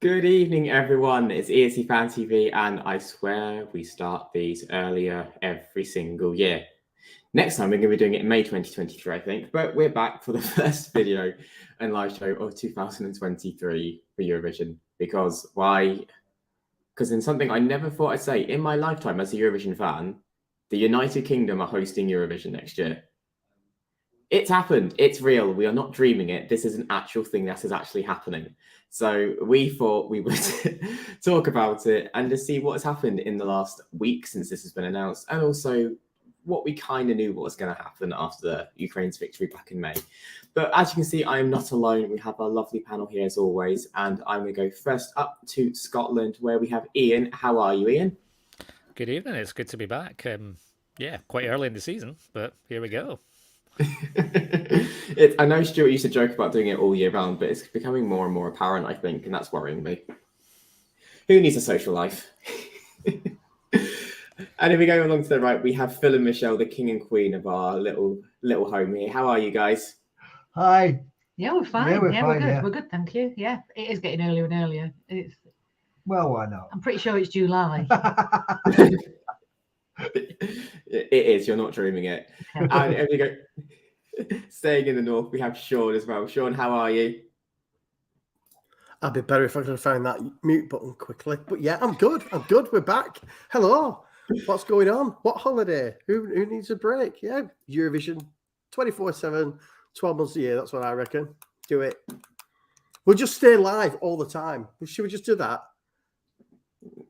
Good evening, everyone. It's ESC Fan TV, and I swear we start these earlier every single year. Next time, we're going to be doing it in May 2023, I think, but we're back for the first video and live show of 2023 for Eurovision. Because why? Because in something I never thought I'd say in my lifetime as a Eurovision fan, the United Kingdom are hosting Eurovision next year. It's happened. It's real. We are not dreaming it. This is an actual thing that is actually happening. So we thought we would talk about it and to see what has happened in the last week since this has been announced, and also what we kind of knew what was going to happen after Ukraine's victory back in May. But as you can see, I am not alone. We have a lovely panel here as always, and I'm going to go first up to Scotland, where we have Ian. How are you, Ian? Good evening. It's good to be back. Yeah, quite early in the season, but here we go. I know Stuart used to joke about doing it all year round, but it's becoming more and more apparent, I think, and that's worrying me. Who needs a social life? And if we go along to the right, we have Phil and Michelle, the king and queen of our little home here. How are you guys? Hi. Yeah, we're fine. Yeah, we're we're fine, good. yeah. We're good, thank you. Yeah, it is getting earlier and earlier. Well, why not? I'm pretty sure it's July. It is. You're not dreaming it. And if we go, staying in the north, we have Sean as well. Sean, how are you? I'd be better if I could find that mute button quickly. But yeah, I'm good. We're back. Hello. What's going on? What holiday? Who needs a break? Yeah, Eurovision 24/7, 12 months a year. That's what I reckon. Do it. We'll just stay live all the time. Should we just do that?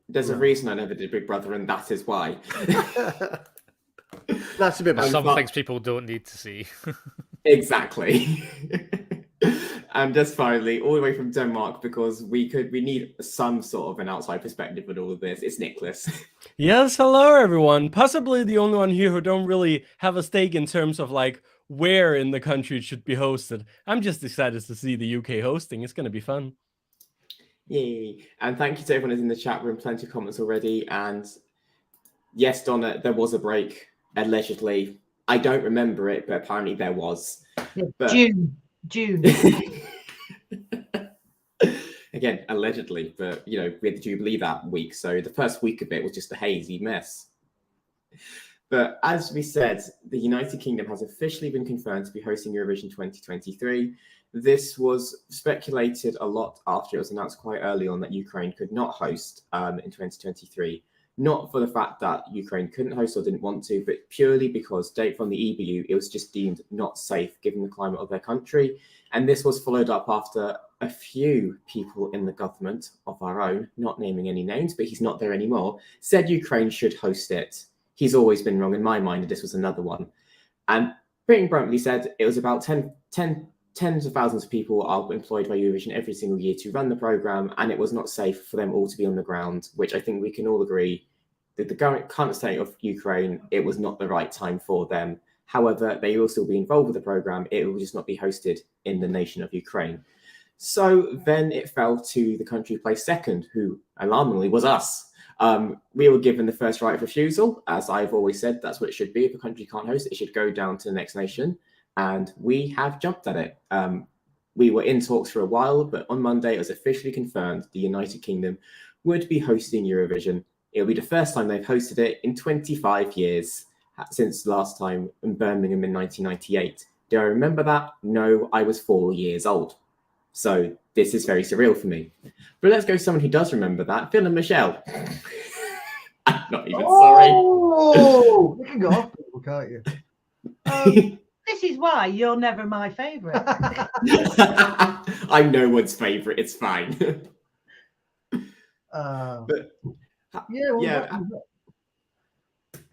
There's a reason I never did Big Brother, and that is why. That's a bit bad. Some things people don't need to see. Exactly. And just finally, all the way from Denmark, because we need some sort of an outside perspective on all of this. It's Nicholas. Yes, hello everyone. Possibly the only one here who don't really have a stake in terms of like where in the country it should be hosted. I'm just excited to see the UK hosting. It's going to be fun. Yay. And thank you to everyone who's in the chat room. Plenty of comments already. And yes, Donna, there was a break, allegedly. I don't remember it, but apparently there was. But... June. Again, allegedly, but we had the Jubilee that week, so the first week of it was just a hazy mess. But as we said, the United Kingdom has officially been confirmed to be hosting Eurovision 2023. This was speculated a lot after it was announced quite early on that Ukraine could not host in 2023. Not for the fact that Ukraine couldn't host or didn't want to, but purely because from the EBU, it was just deemed not safe given the climate of their country. And this was followed up after a few people in the government of our own, not naming any names, but he's not there anymore, said Ukraine should host it. He's always been wrong in my mind, and this was another one. And pretty bluntly said it was about tens of thousands of people are employed by Eurovision every single year to run the programme, and it was not safe for them all to be on the ground, which I think we can all agree that the current state of Ukraine, it was not the right time for them. However, they will still be involved with the programme. It will just not be hosted in the nation of Ukraine. So then it fell to the country who placed second, who alarmingly was us. We were given the first right of refusal. As I've always said, that's what it should be. If a country can't host it, it should go down to the next nation. And we have jumped at it. We were in talks for a while, but on Monday it was officially confirmed the United Kingdom would be hosting Eurovision. It'll be the first time they've hosted it in 25 years since last time in Birmingham in 1998. Do I remember that? No, I was 4 years old. So this is very surreal for me. But let's go to someone who does remember that, Phil and Michelle. Not even sorry. Oh, you can go off people, can't you? This is why you're never my favourite. I'm no one's favourite. It's fine. But yeah, well, yeah.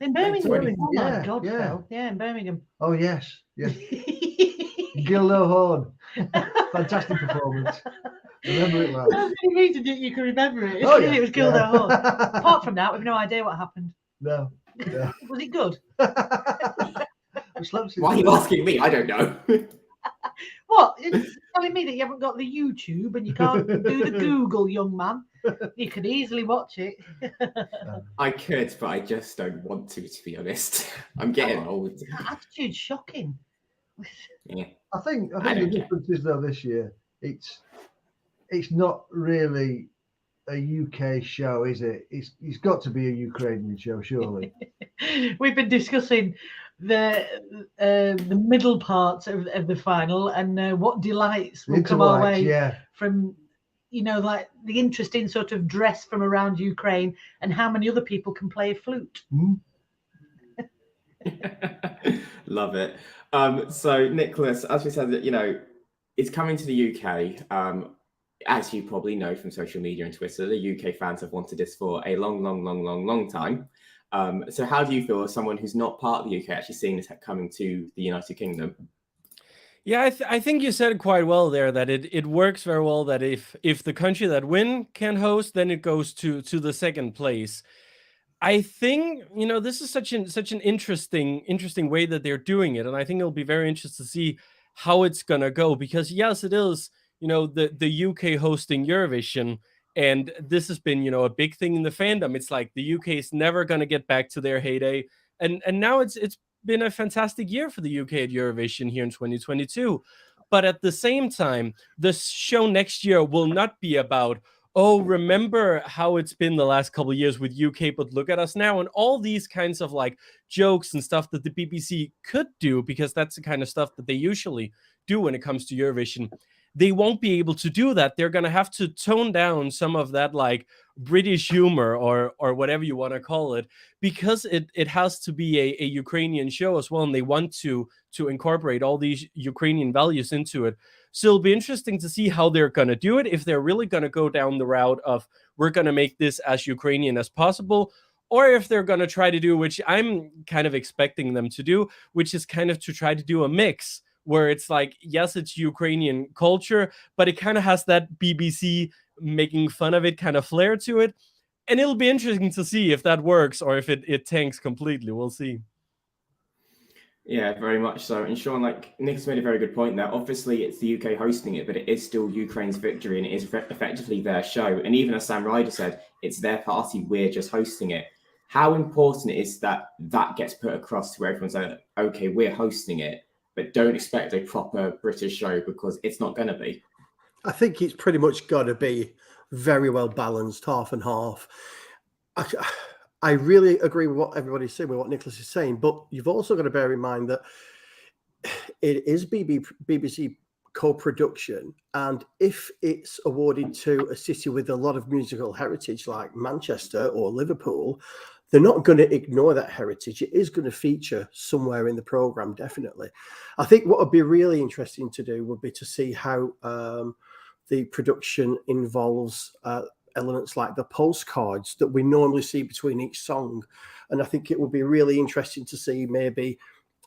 In Birmingham. Birmingham, Oh my yeah, God, yeah. Phil. Yeah, in Birmingham. Oh yes, yes. Gildo Horn, fantastic performance. Remember it well. That's the reason that you can remember it. Oh, yeah. It was Gildo Yeah. Horn. Apart from that, we've no idea what happened. No. Was it good? Why are you asking me? I don't know. What? You're telling me that you haven't got the YouTube and you can't do the Google, young man? You could easily watch it. I could, but I just don't want to be honest. I'm getting old. That attitude's shocking. Yeah. I think I the don't care. difference is though this year it's not really a UK show, is it? It's got to be a Ukrainian show, surely. We've been discussing the middle part of the final and what delights will come our way yeah. from, you know, like the interesting sort of dress from around Ukraine and how many other people can play a flute. Love it. So Nicholas, as we said, you know, it's coming to the UK. As you probably know from social media and Twitter, the UK fans have wanted this for a long time. So how do you feel as someone who's not part of the UK actually seeing this coming to the United Kingdom? Yeah, I think you said it quite well there, that it works very well that if the country that win can host, then it goes to the second place. I think, you know, this is such an interesting way that they're doing it, and I think it'll be very interesting to see how it's gonna go, because yes, it is, you know, the UK hosting Eurovision, and this has been, you know, a big thing in the fandom. It's like the UK is never gonna get back to their heyday, and now it's been a fantastic year for the UK at Eurovision here in 2022. But at the same time, the show next year will not be about, oh, remember how it's been the last couple of years with UK, but look at us now, and all these kinds of like jokes and stuff that the BBC could do, because that's the kind of stuff that they usually do when it comes to Eurovision. They won't be able to do that. They're going to have to tone down some of that like British humor or whatever you want to call it, because it has to be a Ukrainian show as well, and they want to incorporate all these Ukrainian values into it. So it'll be interesting to see how they're going to do it, if they're really going to go down the route of we're going to make this as Ukrainian as possible, or if they're going to try to do, which I'm kind of expecting them to do, which is kind of to try to do a mix where it's like, yes, it's Ukrainian culture, but it kind of has that BBC making fun of it kind of flair to it. And it'll be interesting to see if that works or if it tanks completely. We'll see. Yeah, very much so. And Sean, like Nick's made a very good point there. Obviously, it's the UK hosting it, but it is still Ukraine's victory, and it is effectively their show. And even as Sam Ryder said, it's their party. We're just hosting it. How important it is that gets put across to everyone, saying, okay, we're hosting it, but don't expect a proper British show, because it's not going to be. I think it's pretty much got to be very well balanced, half and half. I really agree with what everybody's saying, with what Nicholas is saying, but you've also got to bear in mind that it is BBC co-production, and if it's awarded to a city with a lot of musical heritage like Manchester or Liverpool, they're not going to ignore that heritage. It is going to feature somewhere in the programme, definitely. I think what would be really interesting to do would be to see how the production involves elements like the postcards that we normally see between each song. And I think it would be really interesting to see, maybe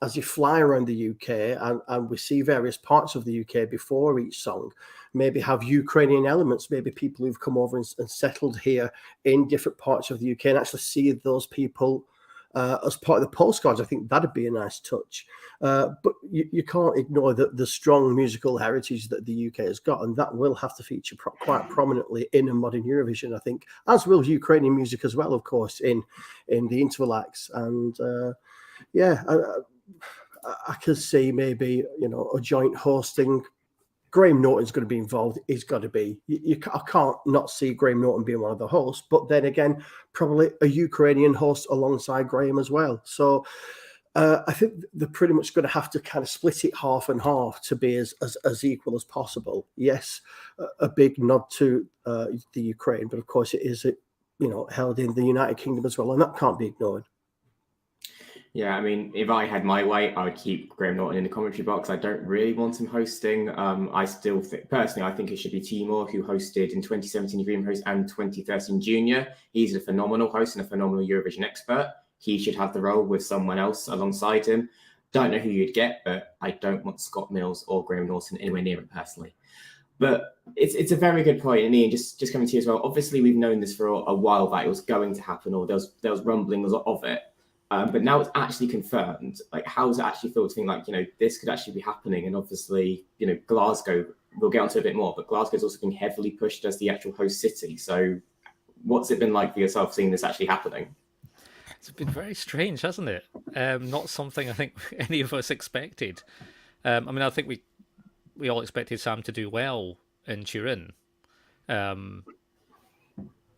as you fly around the UK and we see various parts of the UK before each song, maybe have Ukrainian elements, maybe people who've come over and settled here in different parts of the UK, and actually see those people as part of the postcards. I think that'd be a nice touch. But you can't ignore the strong musical heritage that the UK has got, and that will have to feature quite prominently in a modern Eurovision, I think, as will Ukrainian music as well, of course, in the interval acts. And I could see maybe, you know, a joint hosting. Graham Norton's going to be involved. He's got to be. I can't not see Graham Norton being one of the hosts. But then again, probably a Ukrainian host alongside Graham as well. So I think they're pretty much going to have to kind of split it half and half to be as equal as possible. Yes, a big nod to the Ukraine, but of course it is held in the United Kingdom as well, and that can't be ignored. Yeah, I mean, if I had my way, I would keep Graham Norton in the commentary box. I don't really want him hosting. I still think, personally, I think it should be Timur, who hosted in 2017 Dream Host and 2013 Junior. He's a phenomenal host and a phenomenal Eurovision expert. He should have the role with someone else alongside him. Don't know who you'd get, but I don't want Scott Mills or Graham Norton anywhere near it personally. But it's a very good point, and Ian, just coming to you as well. Obviously, we've known this for a while that it was going to happen, or there was rumblings of it. But now it's actually confirmed. Like, how does it actually feel to think like, this could actually be happening? And obviously, Glasgow, we'll get onto a bit more, but Glasgow's also been heavily pushed as the actual host city. So what's it been like for yourself seeing this actually happening? It's been very strange, hasn't it? Not something I think any of us expected. I think we all expected Sam to do well in Turin.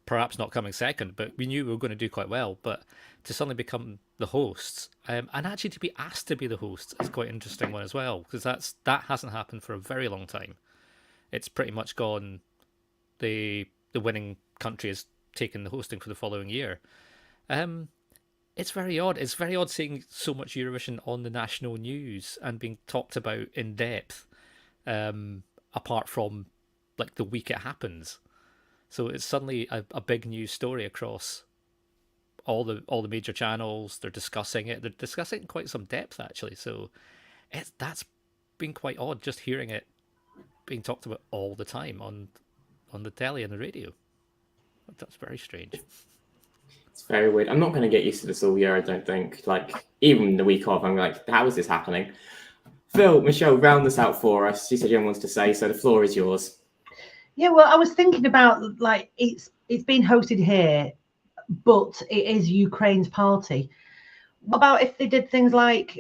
Perhaps not coming second, but we knew we were going to do quite well. But to suddenly become the hosts, and actually to be asked to be the host is quite an interesting one as well, because that hasn't happened for a very long time. It's pretty much gone. The winning country has taken the hosting for the following year. It's very odd. It's very odd seeing so much Eurovision on the national news and being talked about in depth, apart from like the week it happens. So it's suddenly a big news story across all the major channels. They're discussing it. They're discussing it in quite some depth, actually. So that's been quite odd, just hearing it being talked about all the time on the telly and the radio. That's very strange. It's very weird. I'm not going to get used to this all year, I don't think. Like, even the week off, I'm like, how is this happening? Phil, Michelle, round this out for us. She said you wants to say, so the floor is yours. Yeah, well, I was thinking about, like, it's been hosted here, but it is Ukraine's party. What about if they did things like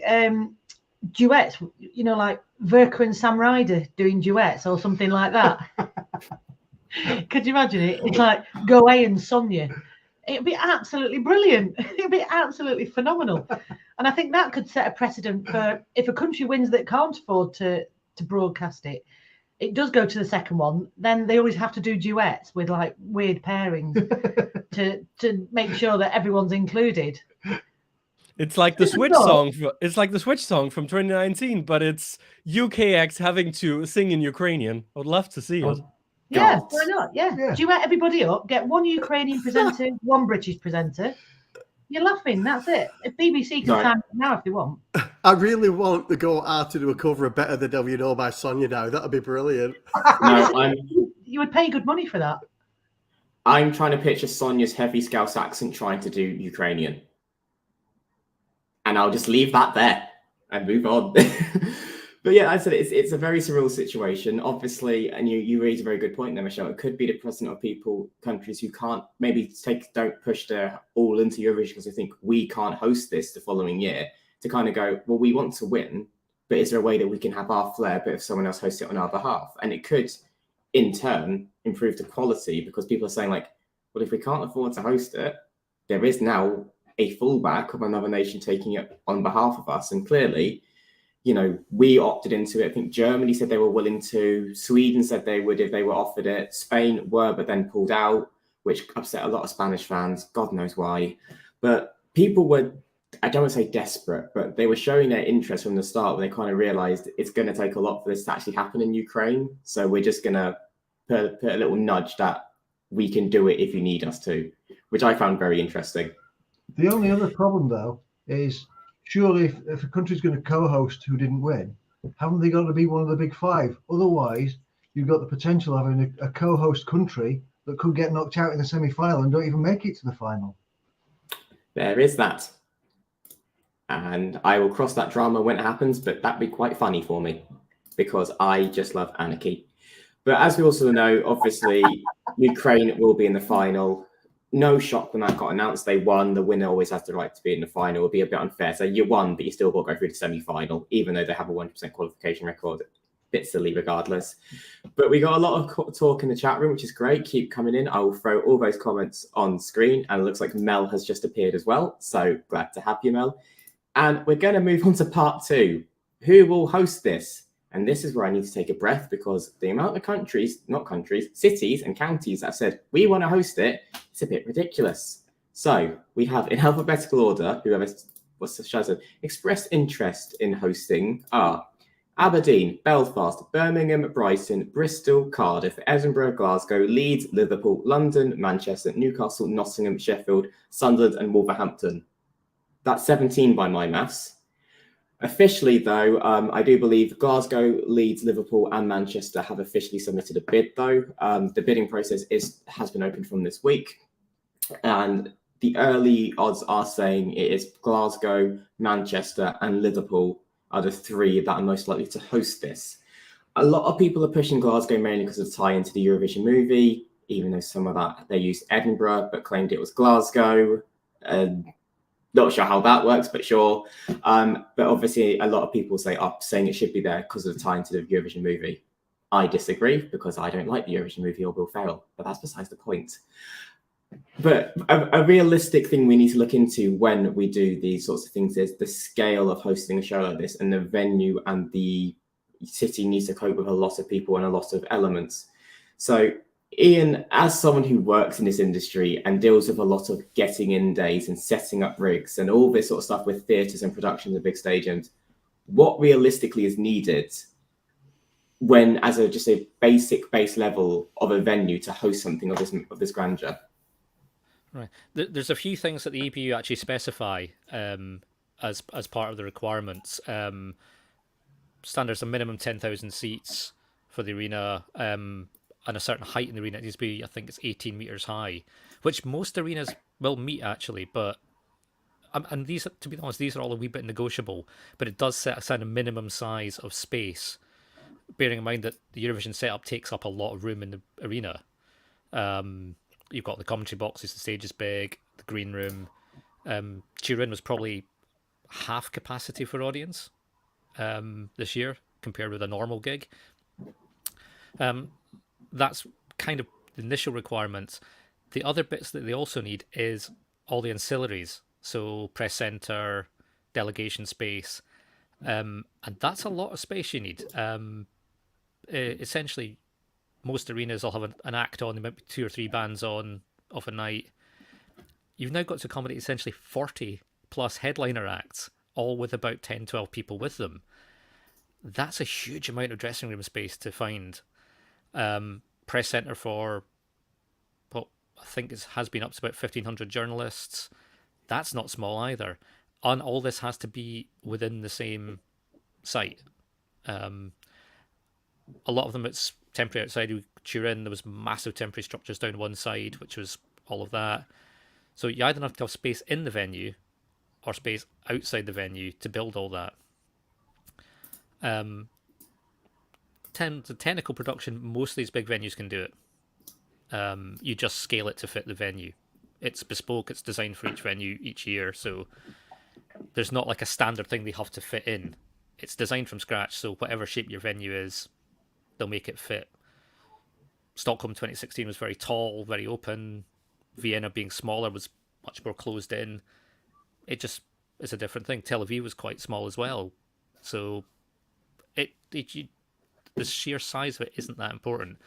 duets, like Verka and Sam Ryder doing duets or something like that? Could you imagine it? It's like Goe and Sonia. It'd be absolutely brilliant. It'd be absolutely phenomenal. And I think that could set a precedent for if a country wins that can't afford to broadcast it, it does go to the second one, then they always have to do duets with like weird pairings to make sure that everyone's included. It's like the Switch song. It's like the Switch song from 2019, but it's UK acts having to sing in Ukrainian. I would love to see it. Yeah, why not? Yeah. Duet everybody up, get one Ukrainian presenter, one British presenter. You're laughing, that's it. If BBC can sign it now if they want. I really want the Go Art to do a cover of Better Than Ever You Know by Sonia now. That'd be brilliant. No, you would pay good money for that. I'm trying to picture Sonia's heavy Scouse accent trying to do Ukrainian. And I'll just leave that there and move on. But yeah, I said it's a very surreal situation, obviously, and you raise a very good point there, Michelle. It could be the precedent of countries who can't maybe don't push their all into Eurovision because they think we can't host this the following year, to kind of go, well, we want to win, but is there a way that we can have our flair, but if someone else hosts it on our behalf? And it could, in turn, improve the quality, because people are saying like, well, if we can't afford to host it, there is now a fallback of another nation taking it on behalf of us, and clearly, we opted into it. I think Germany said they were willing to. Sweden said they would if they were offered it. Spain were, but then pulled out, which upset a lot of Spanish fans. God knows why. But people were, I don't want to say desperate, but they were showing their interest from the start when they kind of realized it's going to take a lot for this to actually happen in Ukraine. So we're just going to put a little nudge that we can do it if you need us to, which I found very interesting. The only other problem, though, is surely if a country's going to co-host who didn't win, haven't they got to be one of the big five? Otherwise, you've got the potential of having a co-host country that could get knocked out in the semi-final and don't even make it to the final. There is that. And I will cross that drama when it happens, but that'd be quite funny for me because I just love anarchy. But as we also know, obviously, Ukraine will be in the final. No shock when that got announced. They won. The winner always has the right to be in the final. It would be a bit unfair. So you won, but you still got to go through the semi-final, even though they have a 100% qualification record. Bit silly regardless. But we got a lot of talk in the chat room, which is great. Keep coming in. I will throw all those comments on screen. And it looks like Mel has just appeared as well. So glad to have you, Mel. And we're going to move on to part two. Who will host this? And this is where I need to take a breath, because the amount of cities and counties that have said, we want to host it, it's a bit ridiculous. So we have, in alphabetical order, whoever expressed interest in hosting are Aberdeen, Belfast, Birmingham, Brighton, Bristol, Cardiff, Edinburgh, Glasgow, Leeds, Liverpool, London, Manchester, Newcastle, Nottingham, Sheffield, Sunderland, and Wolverhampton. That's 17 by my maths. Officially, though, I do believe Glasgow, Leeds, Liverpool, and Manchester have officially submitted a bid, though. The bidding process has been opened from this week. And the early odds are saying it is Glasgow, Manchester, and Liverpool are the three that are most likely to host this. A lot of people are pushing Glasgow mainly because of the tie into the Eurovision movie, even though some of that they used Edinburgh but claimed it was Glasgow. Not sure how that works, but sure. But obviously, a lot of people saying it should be there because of the tie into the Eurovision movie. I disagree because I don't like the Eurovision movie or Will Ferrell, but that's besides the point. But a realistic thing we need to look into when we do these sorts of things is the scale of hosting a show like this, and the venue and the city needs to cope with a lot of people and a lot of elements. So Ian, as someone who works in this industry and deals with a lot of getting in days and setting up rigs and all this sort of stuff with theatres and productions and big stadiums, what realistically is needed when, as just a basic base level of a venue to host something of this grandeur? Right. There's a few things that the EBU actually specify as part of the requirements. Standards a minimum 10,000 seats for the arena. And a certain height in the arena. It needs to be, I think it's 18 meters high, which most arenas will meet actually. But and these, to be honest, these are all a wee bit negotiable. But it does set aside a minimum size of space, bearing in mind that the Eurovision setup takes up a lot of room in the arena. You've got the commentary boxes, the stage is big, the green room. Turin was probably half capacity for audience this year compared with a normal gig. That's kind of the initial requirements. The other bits that they also need is all the ancillaries. So press centre, delegation space. And that's a lot of space you need. Essentially, most arenas will have an act on, there might be 2 or 3 bands on of a night. You've now got to accommodate essentially 40 plus headliner acts, all with about 10, 12 people with them. That's a huge amount of dressing room space to find. Press centre for, well, I think it has been up to about 1,500 journalists. That's not small either. And all this has to be within the same site. A lot of them it's temporary outside. Turin, there was massive temporary structures down one side, which was all of that. So you either have to have space in the venue or space outside the venue to build all that. The technical production, most of these big venues can do it. You just scale it to fit the venue. It's bespoke, it's designed for each venue each year, so there's not like a standard thing they have to fit in. It's designed from scratch, so whatever shape your venue is, they'll make it fit. Stockholm 2016 was very tall, very open. Vienna being smaller was much more closed in. It just is a different thing. Tel Aviv was quite small as well. So the sheer size of it isn't that important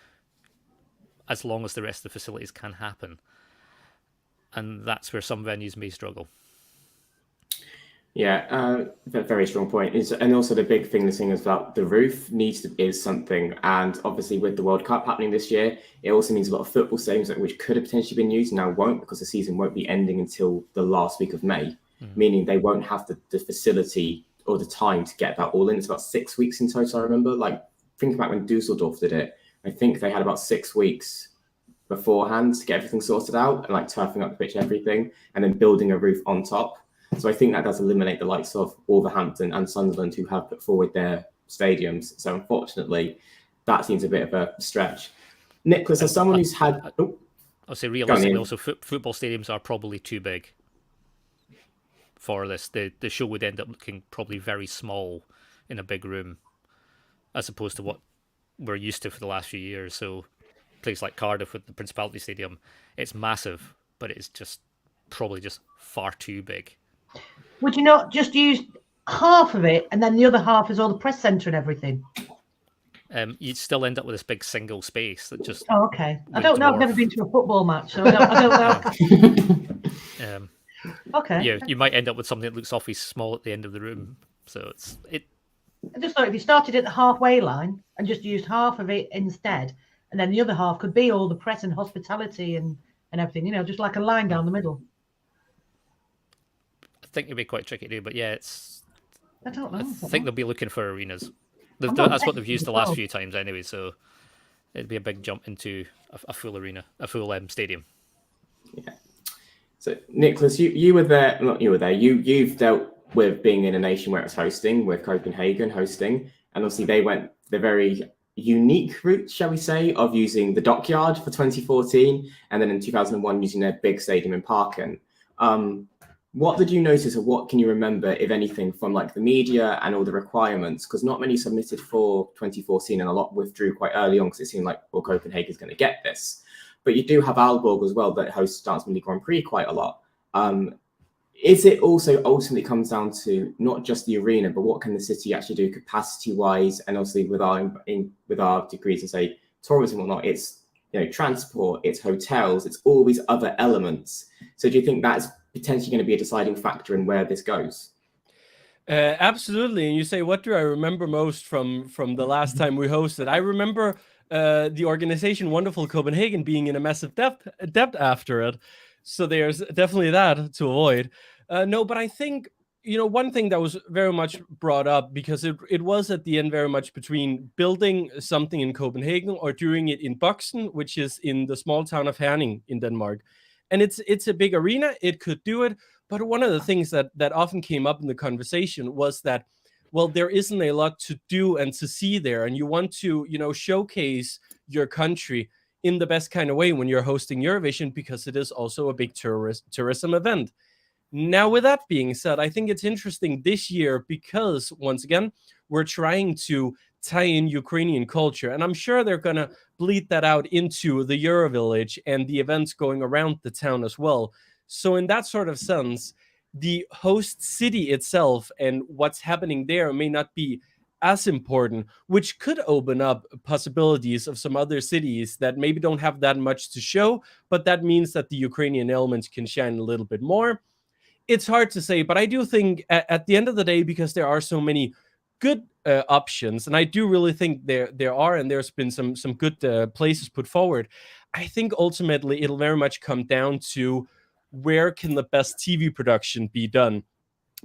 as long as the rest of the facilities can happen. And that's where some venues may struggle. Yeah, very strong point. And also the big thing is about the roof is something. And obviously with the World Cup happening this year, it also means a lot of football stadiums which could have potentially been used now won't, because the season won't be ending until the last week of May, meaning they won't have the facility or the time to get that all in. It's about 6 weeks in total, I remember. Like, think about when Dusseldorf did it. I think they had about 6 weeks beforehand to get everything sorted out and like turfing up the pitch, everything, and then building a roof on top. So I think that does eliminate the likes of Wolverhampton and Sunderland, who have put forward their stadiums. So unfortunately, that seems a bit of a stretch. Nicholas, as someone who's had... I'll say realistically, also football stadiums are probably too big for this. The show would end up looking probably very small in a big room, as opposed to what we're used to for the last few years. So a place like Cardiff with the Principality Stadium, it's massive, but it's just probably just far too big. Would you not just use half of it and then the other half is all the press centre and everything? you'd still end up with this big single space that just. Oh, okay. I would don't know. I've never dwarf. been to a football match, so I don't know. Okay. Yeah, you might end up with something that looks awfully small at the end of the room. So it. I just thought if you started at the halfway line and just used half of it instead, and then the other half could be all the press and hospitality and everything, just like a line down the middle. I think it'd be quite tricky to do, but yeah, it's. I don't know. I think they'll be looking for arenas. I'm not That's what they've used the last technical. few times anyway. So it'd be a big jump into a full arena, a full stadium. Yeah. So Nicholas, you were there. Not you were there. You've dealt with being in a nation where it's hosting, with Copenhagen hosting, and obviously they went the very unique route, shall we say, of using the Dockyard for 2014, and then in 2001 using their big stadium in Parken. What did you notice, or what can you remember, if anything, from like the media and all the requirements? Because not many submitted for 2014, and a lot withdrew quite early on because it seemed like, well, Copenhagen's going to get this. But you do have Aalborg as well that hosts Dance Melodi Grand Prix quite a lot. Is it also ultimately comes down to not just the arena, but what can the city actually do capacity-wise, and obviously with our degrees in say tourism or not, it's transport, it's hotels, it's all these other elements. So do you think that's potentially going to be a deciding factor in where this goes? Absolutely. And you say, what do I remember most from the last time we hosted? I remember the organization Wonderful Copenhagen being in a massive debt after it. So there's definitely that to avoid. No, but I think, one thing that was very much brought up, because it was at the end very much between building something in Copenhagen or doing it in Buxton, which is in the small town of Herning in Denmark. And it's a big arena. It could do it. But one of the things that often came up in the conversation was that, well, there isn't a lot to do and to see there. And you want to, showcase your country in the best kind of way when you're hosting Eurovision, because it is also a big tourism event. Now, with that being said, I think it's interesting this year because, once again, we're trying to tie in Ukrainian culture. And I'm sure they're going to bleed that out into the Eurovillage and the events going around the town as well. So in that sort of sense, the host city itself and what's happening there may not be as important, which could open up possibilities of some other cities that maybe don't have that much to show, but that means that the Ukrainian elements can shine a little bit more. It's hard to say, but I do think at the end of the day, because there are so many good options, and I do really think there are, and there's been some good places put forward, I think ultimately it'll very much come down to where can the best TV production be done.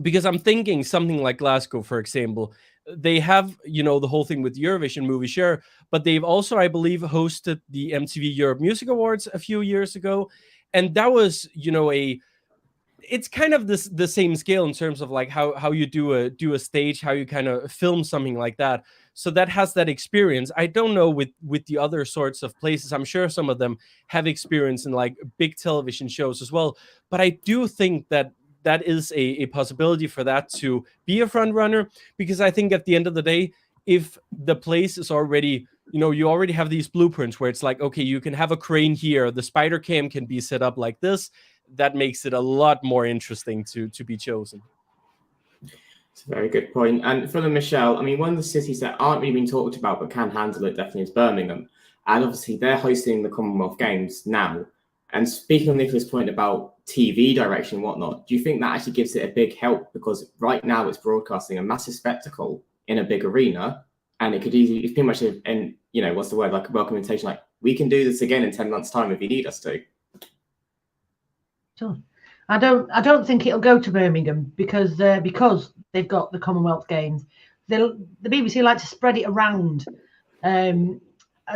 Because I'm thinking something like Glasgow, for example, they have, the whole thing with Eurovision movie, sure, but they've also, I believe, hosted the MTV Europe Music Awards a few years ago. And that was, it's kind of the same scale in terms of like how you do a stage, how you kind of film something like that. So that has that experience. I don't know with the other sorts of places. I'm sure some of them have experience in like big television shows as well. But I do think that is a possibility for that to be a front runner, because I think at the end of the day, if the place is already, you already have these blueprints where it's like, okay, you can have a crane here, the spider cam can be set up like this. That makes it a lot more interesting to be chosen. It's a very good point. And for the Michelle, I mean, one of the cities that aren't really being talked about but can handle it definitely is Birmingham. And obviously they're hosting the Commonwealth Games now. And speaking on Nicholas' point about TV direction and whatnot, do you think that actually gives it a big help? Because right now it's broadcasting a massive spectacle in a big arena, and it could easily, it's pretty much, what's the word, like a welcome invitation, like, we can do this again in 10 months' time if you need us to. Sure. I don't think it'll go to Birmingham because they've got the Commonwealth Games. The BBC like to spread it around, and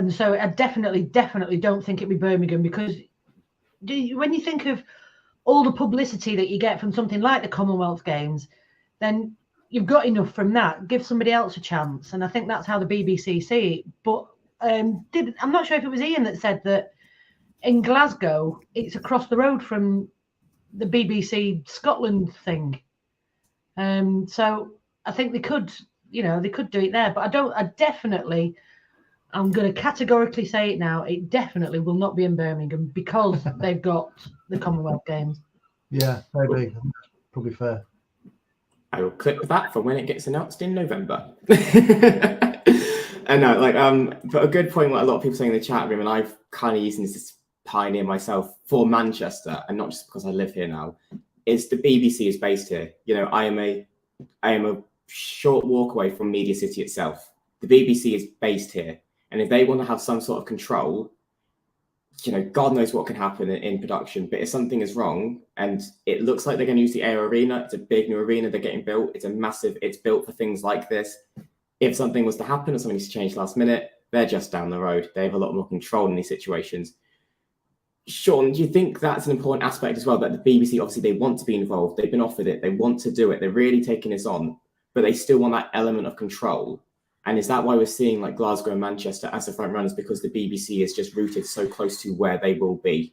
so I definitely don't think it'll be Birmingham, because when you think of all the publicity that you get from something like the Commonwealth Games, then you've got enough from that. Give somebody else a chance, and I think that's how the BBC see it. But I'm not sure if it was Ian that said that in Glasgow it's across the road from the BBC Scotland thing. So I think they could do it there. But I'm going to categorically say it now, it definitely will not be in Birmingham because they've got the Commonwealth Games. Yeah, I agree. Probably fair. I will clip that for when it gets announced in November. I know, but a good point what a lot of people saying in the chat room, and I've kind of using this as pioneer myself for Manchester, and not just because I live here now, is the BBC is based here. You know, I am a short walk away from Media City itself. The BBC is based here, and if they want to have some sort of control, you know, God knows what can happen in production. But if something is wrong, and it looks like they're going to use the AO Arena, it's a big new arena they're getting built. It's built for things like this. If something was to happen or something needs to change last minute, they're just down the road. They have a lot more control in these situations. Sean, do you think that's an important aspect as well? That the BBC, obviously, they want to be involved. They've been offered it. They want to do it. They're really taking this on, but they still want that element of control. And is that why we're seeing like Glasgow and Manchester as the front runners, because the BBC is just rooted so close to where they will be?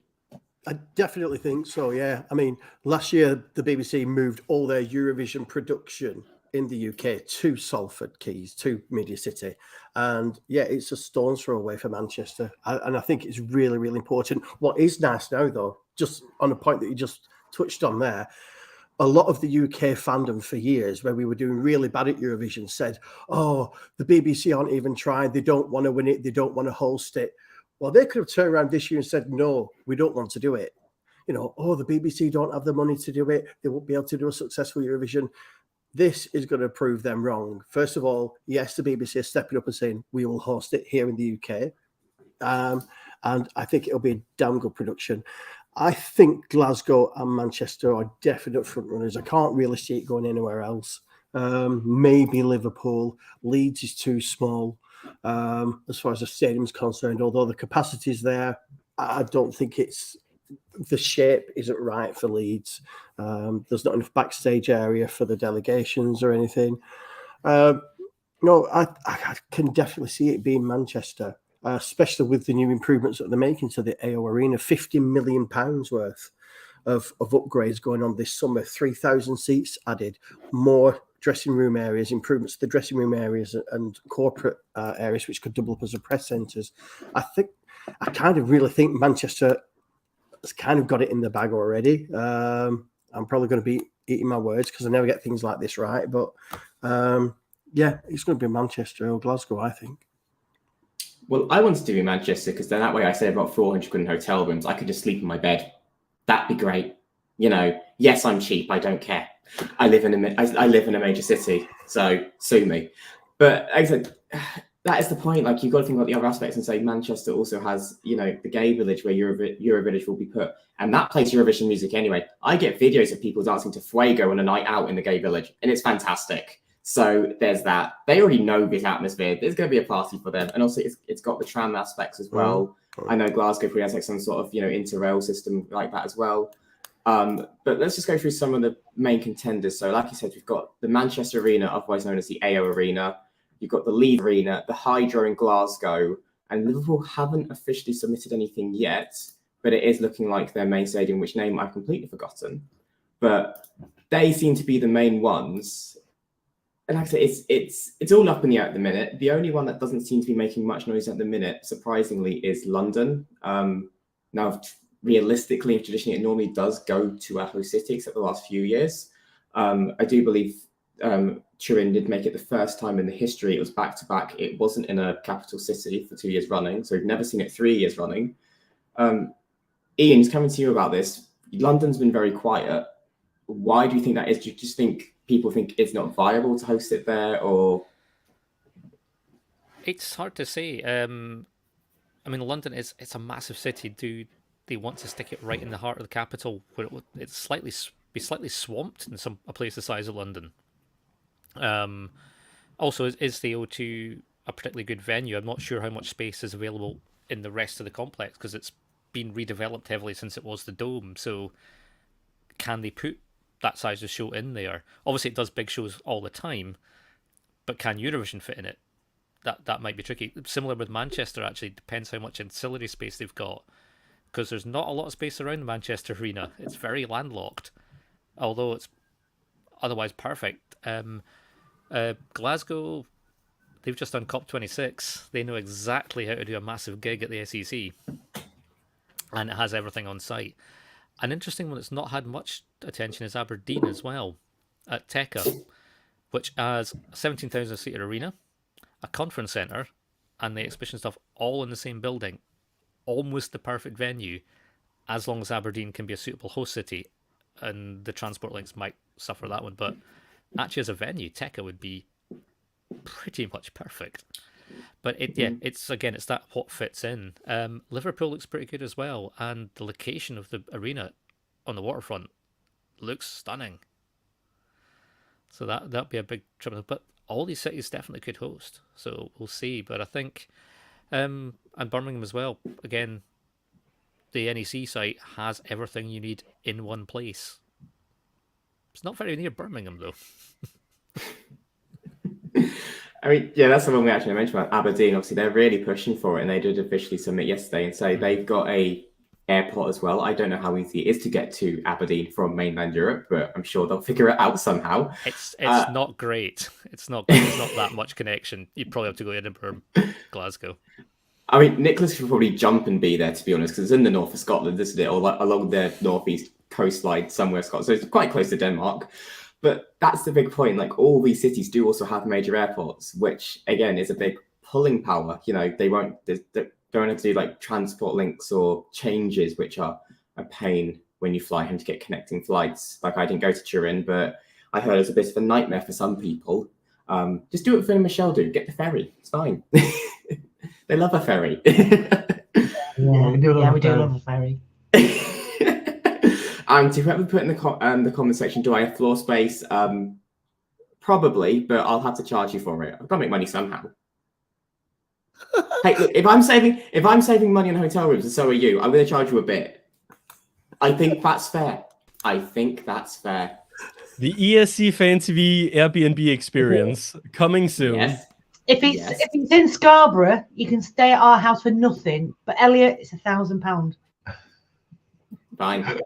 I definitely think so, yeah. I mean, last year, the BBC moved all their Eurovision production in the UK to Salford Quays, to Media City. And yeah, it's a stone's throw away for Manchester. And I think it's really, really important. What is nice now, though, just on a point that you just touched on there, a lot of the UK fandom for years, when we were doing really bad at Eurovision, said, oh, the BBC aren't even trying. They don't want to win it. They don't want to host it. Well, they could have turned around this year and said, no, we don't want to do it. You know, oh, the BBC don't have the money to do it. They won't be able to do a successful Eurovision. This is going to prove them wrong. First of all, yes, the BBC is stepping up and saying, we will host it here in the UK. And I think it'll be a damn good production. I think Glasgow and Manchester are definite front runners. I can't really see it going anywhere else. Maybe Liverpool. Leeds is too small as far as the stadium's concerned. Although the capacity is there, I don't think the shape isn't right for Leeds. There's not enough backstage area for the delegations or anything. No, I can definitely see it being Manchester, especially with the new improvements that they're making to the AO Arena. £50 million worth of upgrades going on this summer. 3,000 seats added, more dressing room areas, improvements to the dressing room areas and corporate areas, which could double up as a press centres. I kind of really think Manchester has kind of got it in the bag already. I'm probably going to be eating my words because I never get things like this right. But yeah, it's going to be Manchester or Glasgow, I think. Well, I wanted to be in Manchester because then that way I save about 400 quid in hotel rooms. I could just sleep in my bed. That'd be great. You know, yes, I'm cheap. I don't care. I live in a major city, so sue me. But like I said, that is the point. Like, you've got to think about the other aspects and say Manchester also has, you know, the gay village where Eurovillage will be put, and that plays Eurovision music anyway. I get videos of people dancing to Fuego on a night out in the gay village, and it's fantastic. So there's that. They already know this atmosphere. There's going to be a party for them, and also it's got the tram aspects as well. I know Glasgow probably has like some sort of, you know, interrail system like that as well. But let's just go through some of the main contenders. So, like you said, we've got the Manchester Arena, otherwise known as the AO Arena. You've got the Leeds Arena, the Hydro in Glasgow, and Liverpool haven't officially submitted anything yet, but it is looking like their main stadium, which name I've completely forgotten. But they seem to be the main ones. And like I say, it's all up in the air at the minute. The only one that doesn't seem to be making much noise at the minute, surprisingly, is London. Now, realistically and traditionally, it normally does go to a host city, except the last few years. I do believe Turin did make it the first time in the history. It was back-to-back. It wasn't in a capital city for 2 years running, so we've never seen it 3 years running. Ian, just coming to you about this. London's been very quiet. Why do you think that is? Do you just think people think it's not viable to host it there, or? It's hard to say. I mean, London it's a massive city. Do they want to stick it right in the heart of the capital, where it's slightly swamped in a place the size of London? Also, is the O2 a particularly good venue? I'm not sure how much space is available in the rest of the complex because it's been redeveloped heavily since it was the Dome. So, can they put that size of show in there? Obviously, it does big shows all the time, but can Eurovision fit in it? That might be tricky. Similar with Manchester, actually, depends how much ancillary space they've got, because there's not a lot of space around the Manchester Arena. It's very landlocked, although it's otherwise perfect. Glasgow, they've just done COP26. They know exactly how to do a massive gig at the SEC, and it has everything on site. An interesting one that's not had much attention is Aberdeen as well, at Tekka, which has a 17,000 seater arena, a conference centre, and the exhibition stuff all in the same building, almost the perfect venue, as long as Aberdeen can be a suitable host city, and the transport links might suffer that one. But actually, as a venue, Tekka would be pretty much perfect. But it's that what fits in. Liverpool looks pretty good as well, and the location of the arena on the waterfront looks stunning. So that'd be a big trouble. But all these cities definitely could host. So we'll see. But I think, and Birmingham as well. Again, the NEC site has everything you need in one place. It's not very near Birmingham though. I mean, yeah, that's the one we actually mentioned about Aberdeen. Obviously, they're really pushing for it, and they did officially submit yesterday and say they've got a airport as well. I don't know how easy it is to get to Aberdeen from mainland Europe, but I'm sure they'll figure it out somehow. It's not great. It's not that much connection. You'd probably have to go to Edinburgh, Glasgow. I mean, Nicholas could probably jump and be there, to be honest, because it's in the north of Scotland, isn't it? Or like along the northeast coastline somewhere, Scotland. So it's quite close to Denmark. But that's the big point. Like, all these cities do also have major airports, which again is a big pulling power. You know, they don't have to do like transport links or changes, which are a pain when you fly home to get connecting flights. Like, I didn't go to Turin, but I heard it's a bit of a nightmare for some people. Just do what Phil and Michelle do. Get the ferry. It's fine. They love a ferry. We do love a ferry. And to whoever put in the comment section, do I have floor space? Probably, but I'll have to charge you for it. I've got to make money somehow. Hey, look, if I'm saving money on hotel rooms, and so are you, I'm going to charge you a bit. I think that's fair. The ESC Fan TV Airbnb experience coming soon. Yes. If it's in Scarborough, you can stay at our house for nothing. But Elliot, it's £1,000. Fine.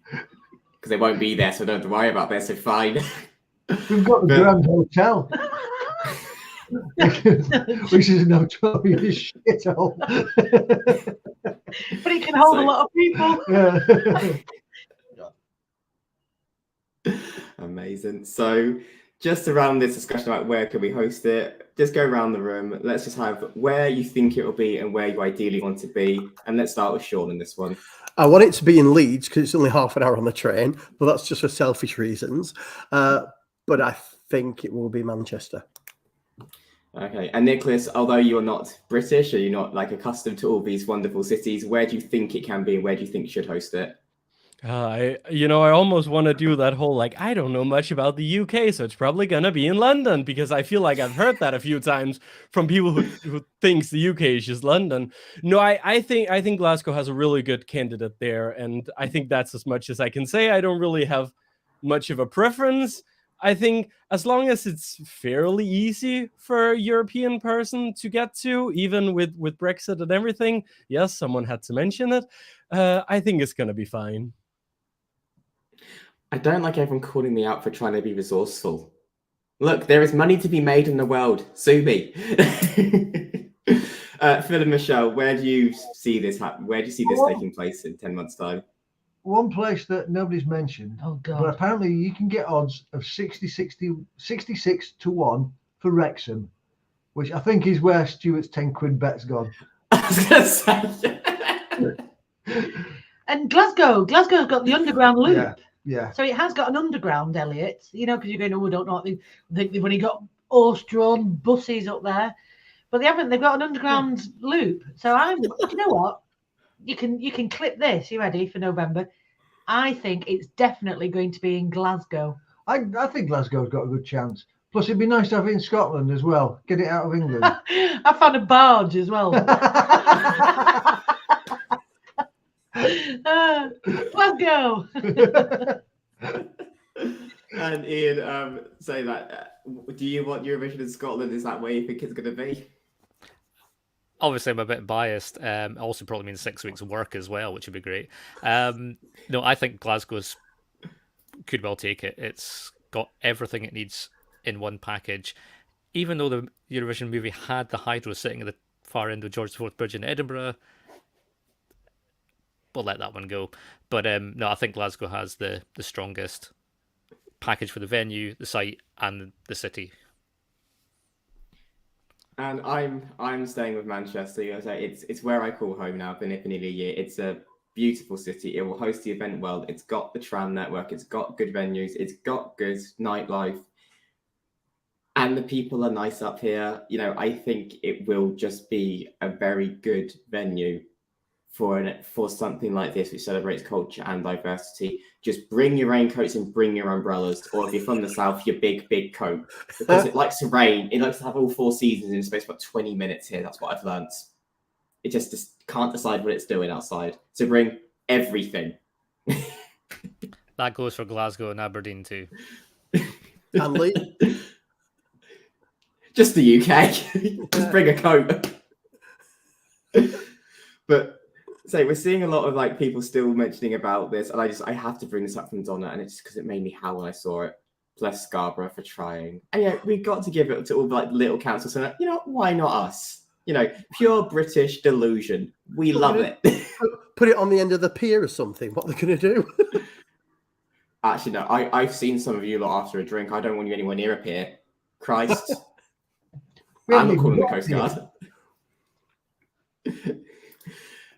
Because they won't be there, so I don't have to worry about this. So fine. We've got the Grand Hotel. Which is a notorious shithole. But it can hold a lot of people. Yeah. Amazing. So just around this discussion about where can we host it, just go around the room. Let's just have where you think it will be and where you ideally want to be. And let's start with Sean in this one. I want it to be in Leeds because it's only half an hour on the train, but that's just for selfish reasons. But I think it will be Manchester. Okay. And Nicholas, although you're not British or you're not like accustomed to all these wonderful cities, where do you think it can be and where do you think you should host it? I almost want to do that whole like, I don't know much about the UK, so it's probably gonna be in London, because I feel like I've heard that a few times from people who thinks the UK is just London. No, I think Glasgow has a really good candidate there, and I think that's as much as I can say. I don't really have much of a preference. I think as long as it's fairly easy for a European person to get to, even with Brexit and everything, yes, someone had to mention it, I think it's gonna be fine. I don't like everyone calling me out for trying to be resourceful. Look, there is money to be made in the world. Sue me. Phil and Michelle, where do you see this happen? Where do you see this taking place in 10 months' time? One place that nobody's mentioned, God. but apparently you can get odds of 66 to 1 for Wrexham, which I think is where Stuart's 10 quid bet's gone. I was going to say. And Glasgow's got the underground loop. Yeah. So it has got an underground, Elliot, because you're going, oh, we don't know. They've only got horse-drawn buses up there. But they haven't. They've got an underground loop. So do you know what? You can clip this. You ready for November? I think it's definitely going to be in Glasgow. I think Glasgow's got a good chance. Plus, it'd be nice to have it in Scotland as well. Get it out of England. I found a barge as well. Glasgow. And Ian, say that. Do you want Eurovision in Scotland? Is that where you think it's going to be? Obviously, I'm a bit biased. Also, probably means 6 weeks of work as well, which would be great. No, I think Glasgow's could well take it. It's got everything it needs in one package. Even though the Eurovision movie had the hydro sitting at the far end of George IV Bridge in Edinburgh, we'll let that one go. But no, I think Glasgow has the strongest package for the venue, the site, and the city. And I'm staying with Manchester. You know, it's where I call home now. I've been here for nearly a year. It's a beautiful city. It will host the event well. It's got the tram network. It's got good venues. It's got good nightlife. And the people are nice up here. You know, I think it will just be a very good venue for something like this, which celebrates culture and diversity. Just bring your raincoats and bring your umbrellas, or if you're from the south, your big coat, because it likes to rain. It likes to have all 4 seasons in space about 20 minutes here. That's what I've learnt. It just can't decide what it's doing outside. So bring everything. That goes for Glasgow and Aberdeen too. And Lee, Just the UK. Just bring a coat. But so we're seeing a lot of like people still mentioning about this, and I have to bring this up from Donna, and it's just because it made me howl when I saw it. Bless Scarborough for trying. And yeah, we've got to give it to all the like little councils. So you know, why not us? You know, pure British delusion. We love it. put it on the end of the pier or something. What they're going to do? Actually, no. I've seen some of you lot after a drink. I don't want you anywhere near a pier. Christ. I'm not calling the Coast Guard.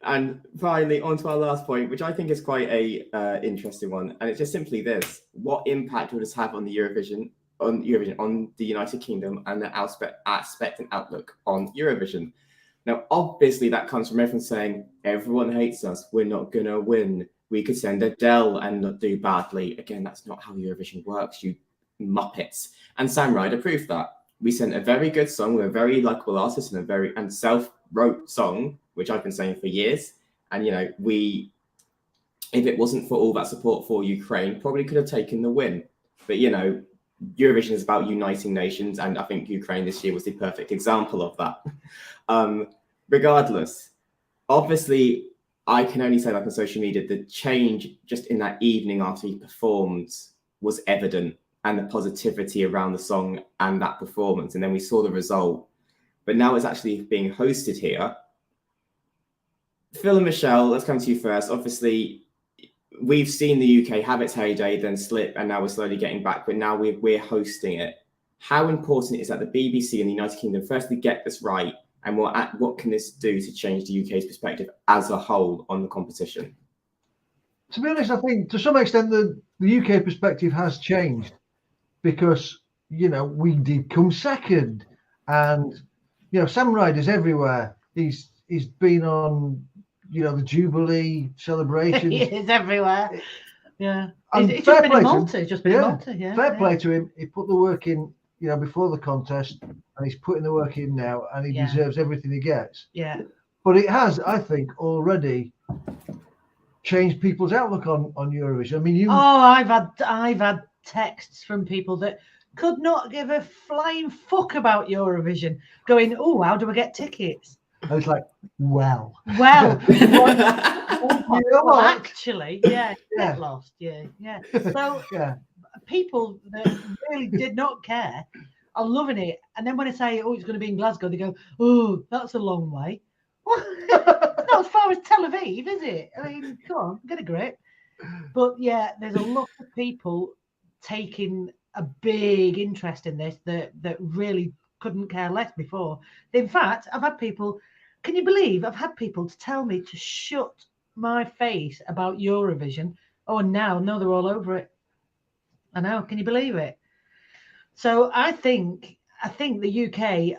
And finally, on to our last point, which I think is quite a interesting one, and it's just simply this: what impact will this have on the Eurovision, on the United Kingdom, and the aspect and outlook on Eurovision? Now, obviously, that comes from everyone saying everyone hates us. We're not gonna win. We could send Adele and not do badly. Again, that's not how Eurovision works, you muppets. And Sam Ryder proved that. We sent a very good song with a very likable artist and a very self-wrote song, which I've been saying for years. And you know, if it wasn't for all that support for Ukraine, probably could have taken the win. But you know, Eurovision is about uniting nations, and I think Ukraine this year was the perfect example of that. Regardless, obviously, I can only say, like on social media, the change just in that evening after he performed was evident, and the positivity around the song and that performance. And then we saw the result. But now it's actually being hosted here. Phil and Michelle, let's come to you first. Obviously, we've seen the UK have its heyday, then slip, and now we're slowly getting back. But now we're hosting it. How important is that the BBC and the United Kingdom firstly get this right? And what can this do to change the UK's perspective as a whole on the competition? To be honest, I think to some extent the UK perspective has changed, because you know we did come second, and you know Sam Ryder's everywhere. He's been on the Jubilee celebrations. He is everywhere. Yeah, And it's just been in Malta. Just been in Malta. Yeah, fair play to him. He put the work in, before the contest, and he's putting the work in now, and he deserves everything he gets. Yeah. But it has, I think, already changed people's outlook on Eurovision. I mean, I've had texts from people that could not give a flying fuck about Eurovision, going, "Oh, how do I get tickets?" I was like, well, actually, get lost, yeah. So people that really did not care are loving it, and then when I say, "Oh, it's going to be in Glasgow," they go, "Oh, that's a long way." It's not as far as Tel Aviv, is it? I mean, come on, get a grip. But yeah, there's a lot of people taking a big interest in this that really couldn't care less before. In fact, I've had people, can you believe I've had people to tell me to shut my face about Eurovision? Oh, now they're all over it. I know, can you believe it? So I think the UK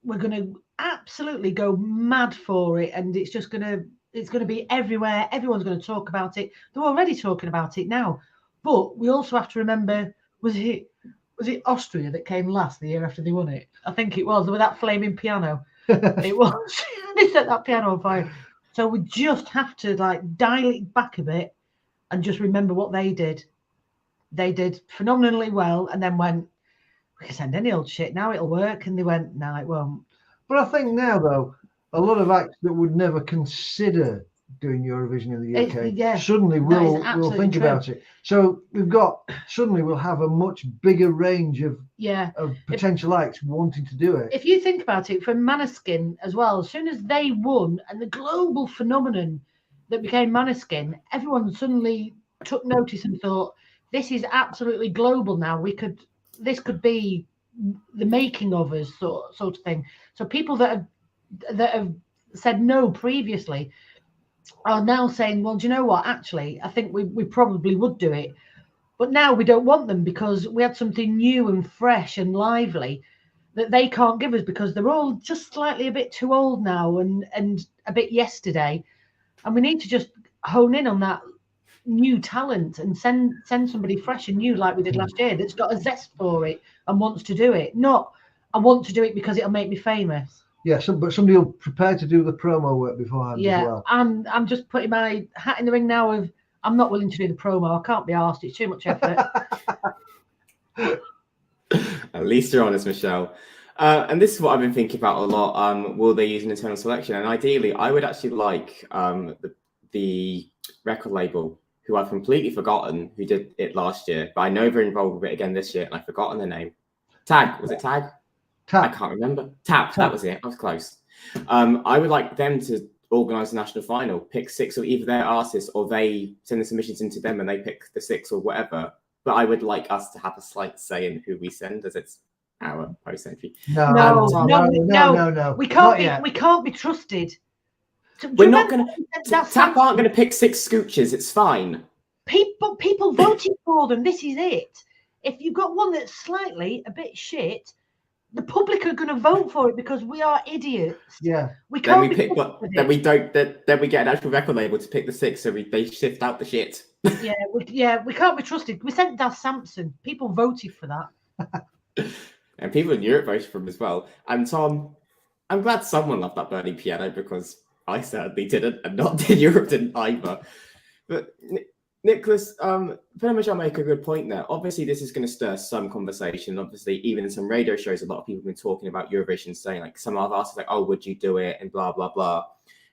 we're going to absolutely go mad for it, and it's going to be everywhere. Everyone's going to talk about it. They're already talking about it now. But we also have to remember, was it Austria that came last the year after they won it? I think it was, with that flaming piano. It was. They set that piano on fire. So we just have to dial it back a bit and just remember what they did. They did phenomenally well, and then went, we can send any old shit now, it'll work. And they went, no, it won't. But I think now, though, a lot of acts that would never consider doing Eurovision in the UK suddenly will think about it. So we'll have a much bigger range of potential acts wanting to do it. If you think about it, for Maneskin as well, as soon as they won and the global phenomenon that became Maneskin, everyone suddenly took notice and thought, this is absolutely global now. This could be the making of us, sort of thing. So people that have said no previously are now saying, well, do you know what? Actually, I think we probably would do it. But now we don't want them because we had something new and fresh and lively that they can't give us because they're all just slightly a bit too old now and a bit yesterday. And we need to just hone in on that new talent and send somebody fresh and new like we did last year that's got a zest for it and wants to do it. Not, I want to do it because it'll make me famous. Yeah, but somebody will prepare to do the promo work beforehand as well. I'm just putting my hat in the ring now of I'm not willing to do the promo. I can't be asked. It's too much effort. At least you're honest, Michelle. And this is what I've been thinking about a lot. Will they use an internal selection? And ideally, I would actually like the record label, who I've completely forgotten, who did it last year, but I know they're involved with it again this year, and I've forgotten the name. Tag, was it Tag? Tap. I can't remember. Tap, that was it. I was close. I would like them to organise a national final, pick 6 of either their artists, or they send the submissions into them and they pick the 6 or whatever. But I would like us to have a slight say in who we send, as it's our post-century. No. We can't be trusted. We're not going to. Tap aren't going to pick 6 scooches. It's fine. People voted for them. This is it. If you've got one that's slightly a bit shit, the public are going to vote for it because we are idiots. Yeah. We can't. Then we get an actual record label to pick the 6, so they shift out the shit. We can't be trusted. We sent Das Sampson. People voted for that. And people in Europe voted for him as well. And Tom, I'm glad someone loved that burning piano because I certainly didn't, and not Europe didn't either. But Nicholas, pretty much I'll make a good point there. Obviously, this is going to stir some conversation. Obviously, even in some radio shows, a lot of people have been talking about Eurovision, saying like some of artists like, "Oh, would you do it?" and blah blah blah.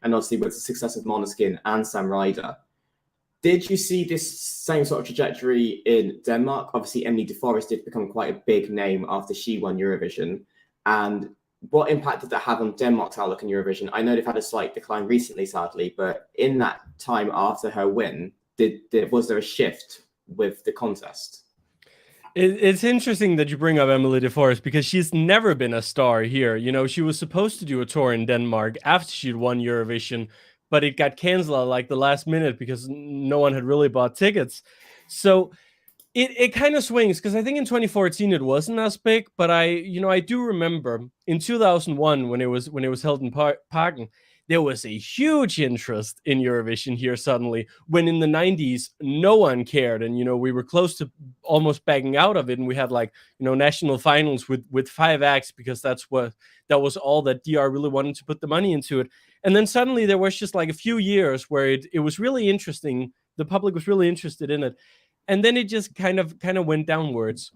And obviously, with the success of Måneskin and Sam Ryder, did you see this same sort of trajectory in Denmark? Obviously, Emily de Forest did become quite a big name after she won Eurovision. And what impact did that have on Denmark's outlook in Eurovision? I know they've had a slight decline recently, sadly, but in that time after her win, was there a shift with the contest? It's interesting that you bring up Emily de Forest because she's never been a star here. You know, she was supposed to do a tour in Denmark after she'd won Eurovision, but it got canceled at like the last minute because no one had really bought tickets. So it kind of swings because I think in 2014 it wasn't as big, but I do remember in 2001 when it was held in Parken, there was a huge interest in Eurovision here suddenly, when in the 90s, no one cared. And, we were close to almost backing out of it. And we had national finals with 5 acts because that was all that DR really wanted to put the money into it. And then suddenly there was just like a few years where it was really interesting. The public was really interested in it. And then it just kind of went downwards.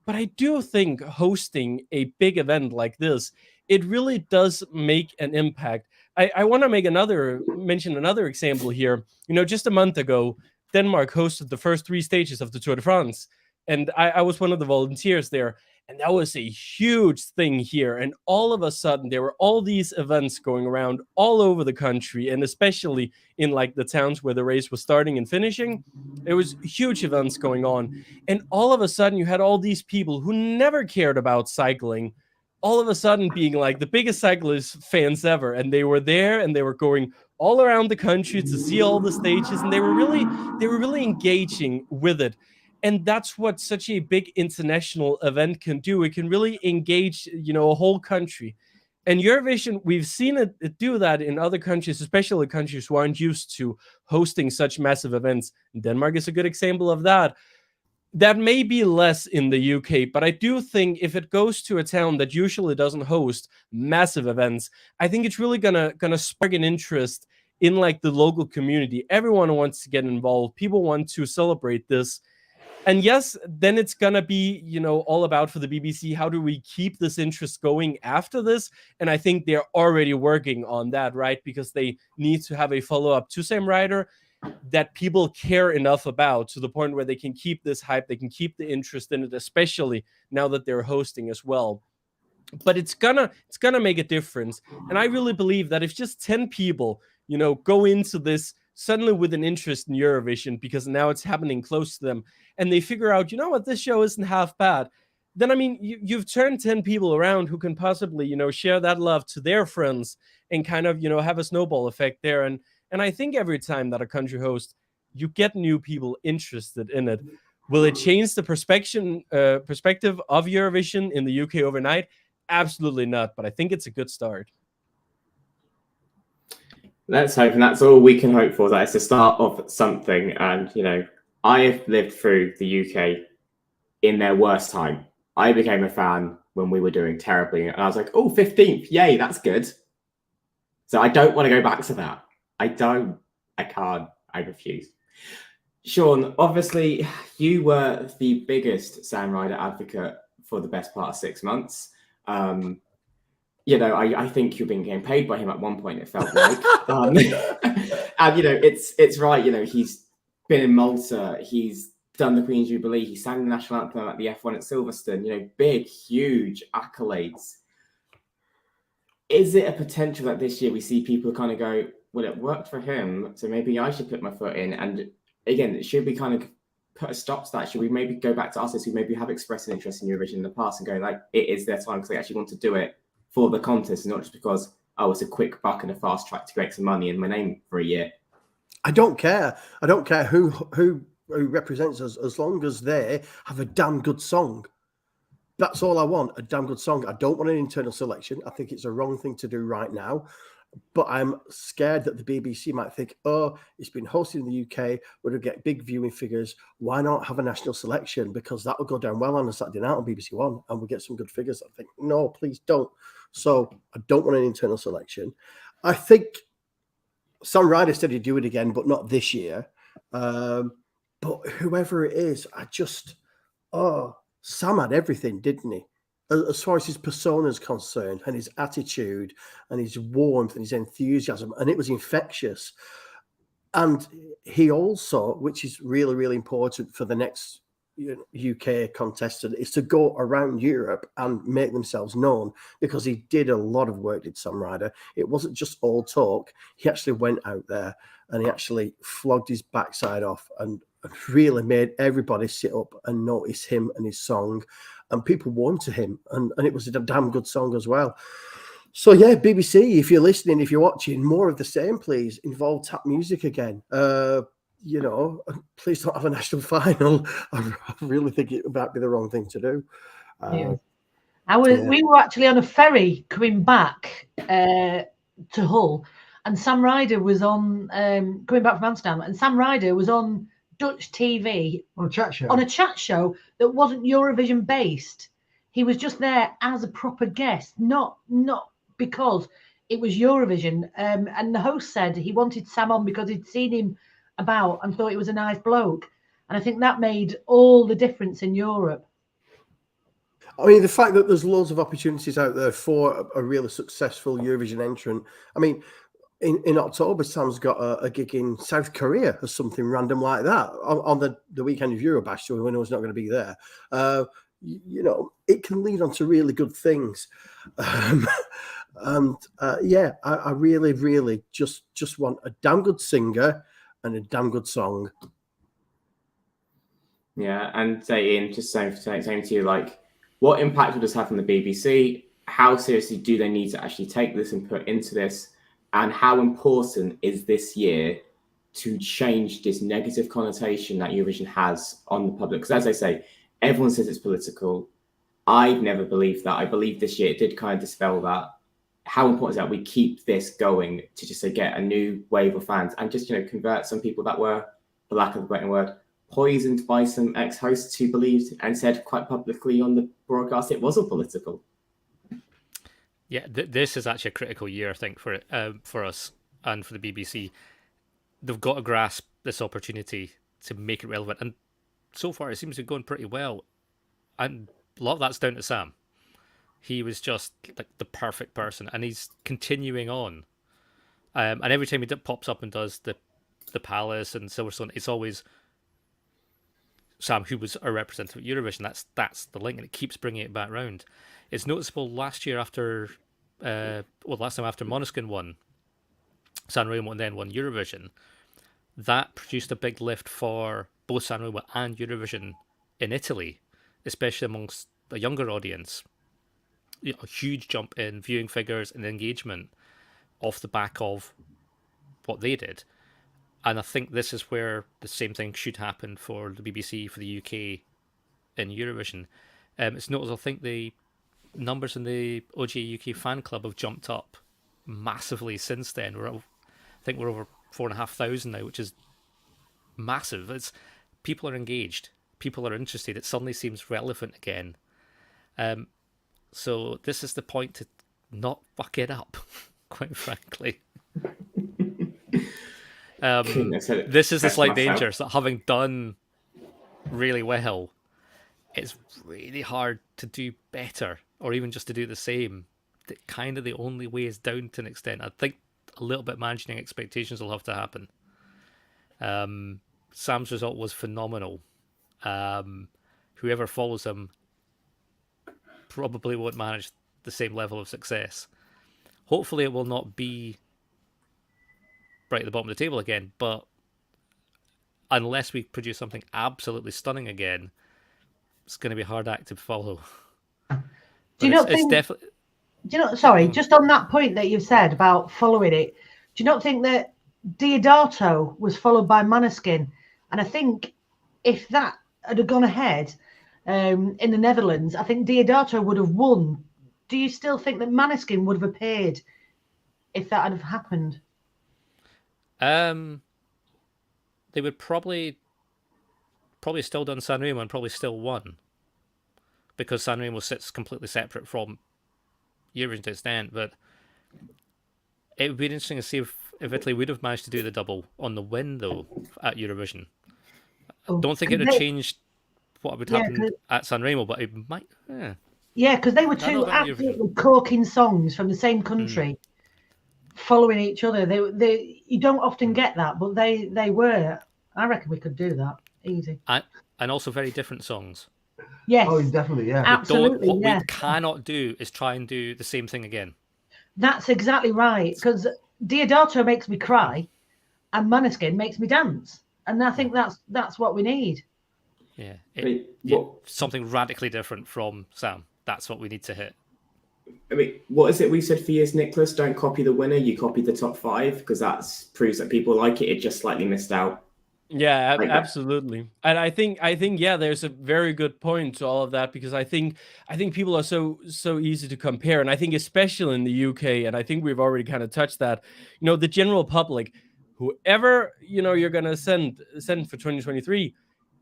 But I do think hosting a big event like this, it really does make an impact. I want to mention another example here. Just a month ago, Denmark hosted the first 3 stages of the Tour de France. And I was one of the volunteers there. And that was a huge thing here. And all of a sudden, there were all these events going around all over the country. And especially in like the towns where the race was starting and finishing, there was huge events going on. And all of a sudden, you had all these people who never cared about cycling all of a sudden being like the biggest cyclist fans ever. And they were there and they were going all around the country to see all the stages. And they were really engaging with it. And that's what such a big international event can do. It can really engage, a whole country. And Eurovision, we've seen it do that in other countries, especially countries who aren't used to hosting such massive events. Denmark is a good example of that. That may be less in the UK, but I do think if it goes to a town that usually doesn't host massive events, I think it's really gonna spark an interest in like the local community. Everyone wants to get involved. People want to celebrate this. And yes, then it's gonna be, all about for the BBC, how do we keep this interest going after this? And I think they're already working on that, right? Because they need to have a follow-up to Sam Ryder that people care enough about to the point where they can keep this hype, they can keep the interest in it, especially now that they're hosting as well. But it's gonna make a difference. And I really believe that if just 10 people, go into this suddenly with an interest in Eurovision because now it's happening close to them, and they figure out, what, this show isn't half bad, then I mean, you've turned 10 people around who can possibly, you know, share that love to their friends and kind of, you know, have a snowball effect there. And I think every time that a country hosts, you get new people interested in it. Will it change the perspective of Eurovision in the UK overnight? Absolutely not. But I think it's a good start. Let's hope, and that's all we can hope for. That it's the start of something. And you know, I have lived through the UK in their worst time. I became a fan when we were doing terribly, and I was like, "Oh, 15th, yay, that's good." So I don't want to go back to that. I don't. I can't. I refuse. Sean, obviously, you were the biggest Sam Ryder advocate for the best part of 6 months. You know, I think you're being getting paid by him at one point, it felt like. And, you know, it's right. You know, he's been in Malta. He's done the Queen's Jubilee. He sang the national anthem at the F1 at Silverstone. You know, big, huge accolades. Is it a potential that this year we see people kind of go, well, it worked for him, so maybe I should put my foot in? And again, should we kind of put a stop to that? Should we maybe go back to artists who maybe have expressed an interest in Eurovision in the past and go, like, it is their time because they actually want to do it for the contest and not just because, oh, it's a quick buck and a fast track to make some money in my name for a year? I don't care. I don't care who represents us, as long as they have a damn good song. That's all I want, a damn good song. I don't want an internal selection. I think it's a wrong thing to do right now. But I'm scared that the BBC might think, oh, it's been hosted in the UK, we're going to get big viewing figures. Why not have a national selection? Because that will go down well on a Saturday night on BBC One and we'll get some good figures. I think, no, please don't. So I don't want an internal selection. I think Sam Ryder said he'd do it again, but not this year. But whoever it is, Sam had everything, didn't he? As far as his persona is concerned, and his attitude, and his warmth, and his enthusiasm, and it was infectious. And he also, which is really, really important for the next UK contestant, is to go around Europe and make themselves known, because he did a lot of work, did Sam Ryder. It wasn't just all talk. He actually went out there and he actually flogged his backside off and really made everybody sit up and notice him and his song. And people warmed to him, and it was a damn good song as well. So yeah, BBC, if you're listening, if you're watching, more of the same, please. Involve tap music again. You know, please don't have a national final. I really think it might be the wrong thing to do. We were actually on a ferry coming back to Hull, and Sam Ryder was on coming back from Amsterdam, and Sam Ryder was on Dutch TV on a chat show that wasn't Eurovision based. He was just there as a proper guest, not because it was Eurovision. And the host said he wanted Sam on because he'd seen him about and thought he was a nice bloke. And I think that made all the difference in Europe. I mean, the fact that there's loads of opportunities out there for a really successful Eurovision entrant. I mean, in October, Sam's got a gig in South Korea or something random like that on the weekend of Eurobash, so we know he's not going to be there. You know, it can lead on to really good things. I really, really just want a damn good singer and a damn good song. Yeah, and Ian, just saying to you, like, what impact will this have on the BBC? How seriously do they need to actually take this and put into this? And how important is this year to change this negative connotation that Eurovision has on the public? Because as I say, everyone says it's political. I've never believed that. I believe this year it did kind of dispel that. How important is that we keep this going to just get a new wave of fans and just, convert some people that were, for lack of a better word, poisoned by some ex-hosts who believed and said quite publicly on the broadcast it wasn't political. Yeah, this is actually a critical year, I think, for us and for the BBC. They've got to grasp this opportunity to make it relevant, and so far it seems to be going pretty well. And a lot of that's down to Sam. He was just like the perfect person, and he's continuing on. And every time he pops up and does the Palace and Silverstone, it's always Sam, who was a representative at Eurovision. That's the link, and it keeps bringing it back round. It's noticeable last year last time after Måneskin won Sanremo and then won Eurovision, that produced a big lift for both Sanremo and Eurovision in Italy, especially amongst a younger audience, a huge jump in viewing figures and engagement off the back of what they did. And I think this is where the same thing should happen for the BBC, for the UK in Eurovision. It's notable, I think the numbers in the OGA UK fan club have jumped up massively since then. I think we're over 4,500 now, which is massive. People are engaged, people are interested. It suddenly seems relevant again. So this is the point to not fuck it up, quite frankly. This is the slight danger, so having done really well, it's really hard to do better or even just to do the same. Kind of the only way is down to an extent. I think a little bit managing expectations will have to happen. Sam's result was phenomenal. Whoever follows him probably won't manage the same level of success. Hopefully it will not be right at the bottom of the table again, but unless we produce something absolutely stunning again, it's going to be a hard act to follow. Do you not think? Do you know? Sorry, just on that point that you said about following it. Do you not think that Diodato was followed by Måneskin? And I think if that had gone ahead in the Netherlands, I think Diodato would have won. Do you still think that Måneskin would have appeared if that had have happened? They would probably still done Sanremo and probably still won, because Sanremo sits completely separate from Eurovision to extent. But it would be interesting to see if Italy would have managed to do the double on the win though at Eurovision. I don't think it would have changed what would happen at Sanremo, but it might. Yeah, because they were two absolutely corking songs from the same country. Following each other, they you don't often get that, but they were. I reckon we could do that easy. And also very different songs. Yes. Oh, definitely, yeah. Absolutely. What we cannot do is try and do the same thing again. That's exactly right. Because Diodato makes me cry, and Måneskin makes me dance, and I think that's what we need. Yeah. Something radically different from Sam. That's what we need to hit. I mean, what is it we said for years, Nicholas? Don't copy the winner, you copy the top five, because that proves that people like it. It just slightly missed out. Yeah, absolutely. And I think yeah, there's a very good point to all of that, because I think people are so easy to compare, and I think especially in the UK, and I think we've already kind of touched that. The general public, whoever you're gonna send for 2023.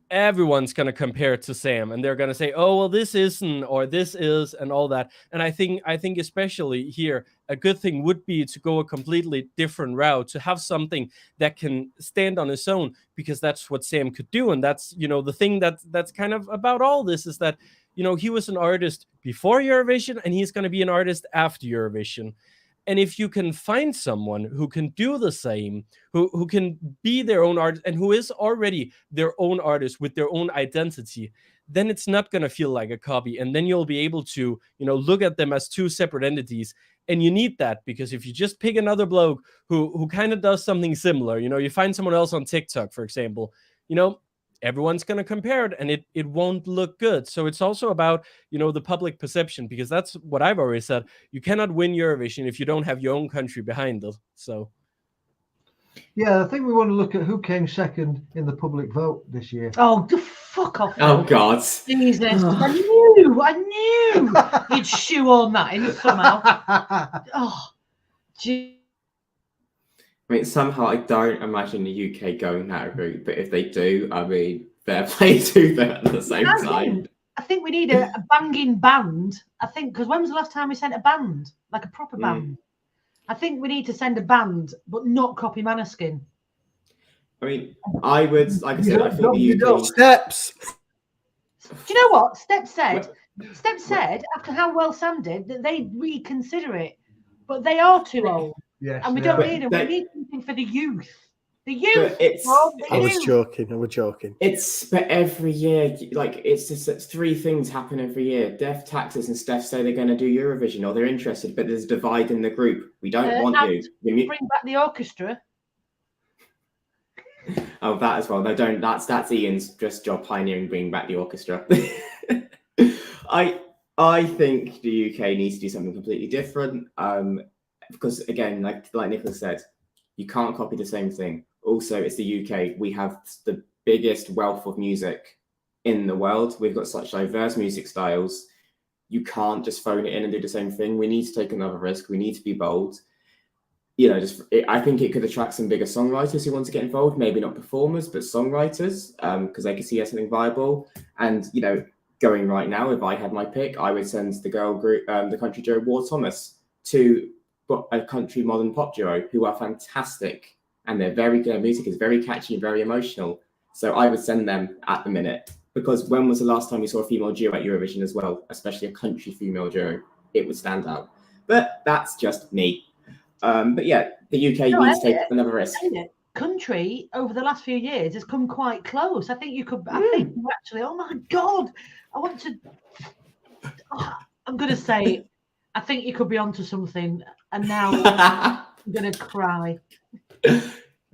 Everyone's going to compare it to Sam, and they're going to say, oh, well, this isn't, or this is, and all that. And I think especially here, a good thing would be to go a completely different route, to have something that can stand on its own, because that's what Sam could do. And that's, the thing that's kind of about all this is that, he was an artist before Eurovision, and he's going to be an artist after Eurovision. And if you can find someone who can do the same, who can be their own artist, and who is already their own artist with their own identity, then it's not going to feel like a copy. And then you'll be able to, look at them as two separate entities. And you need that, because if you just pick another bloke who kind of does something similar, you find someone else on TikTok, for example, everyone's going to compare it, and it won't look good. So it's also about, the public perception, because that's what I've always said. You cannot win Eurovision if you don't have your own country behind it. So. Yeah, I think we want to look at who came second in the public vote this year. Oh, fuck off. Oh, God. Jesus. I knew you'd shoehorn that in somehow. Oh, gee. I mean, somehow I don't imagine the UK going that route, but if they do, I mean, fair play to them at the same time. I think we need a banging band. I think, because when was the last time we sent a band? Like a proper band? I think we need to send a band, but not copy Måneskin. I mean, I would, like I said, I think the UK... Steps! Do you know what? Steps said, after how well Sam did, that they'd reconsider it. But they are too old. Yes, and we don't need them. We need something for the youth. The youth. I was joking. But every year, like, it's three things happen every year. Def, Taxes, and Steph say they're going to do Eurovision, or they're interested, but there's a divide in the group. We don't want you. Bring back the orchestra. Oh, that as well. No, don't. That's Ian's just job pioneering, bringing back the orchestra. I think the UK needs to do something completely different. Because again, like Nicholas said, you can't copy the same thing. Also, it's the UK. We have the biggest wealth of music in the world. We've got such diverse music styles. You can't just phone it in and do the same thing. We need to take another risk. We need to be bold. I think it could attract some bigger songwriters who want to get involved. Maybe not performers, but songwriters, because they can see as something viable. And going right now, if I had my pick, I would send the girl group, the country duo War Thomas, to a country modern pop duo who are fantastic, and they're very good. Their music is very catchy and very emotional. So I would send them at the minute, because when was the last time we saw a female duo at Eurovision as well, especially a country female duo? It would stand out. But that's just me. But yeah, the UK needs to take another risk. Country over the last few years has come quite close. I think you could. I think you actually. Oh my God! I want to. I'm going to say, I think you could be onto something. And now I'm going to cry.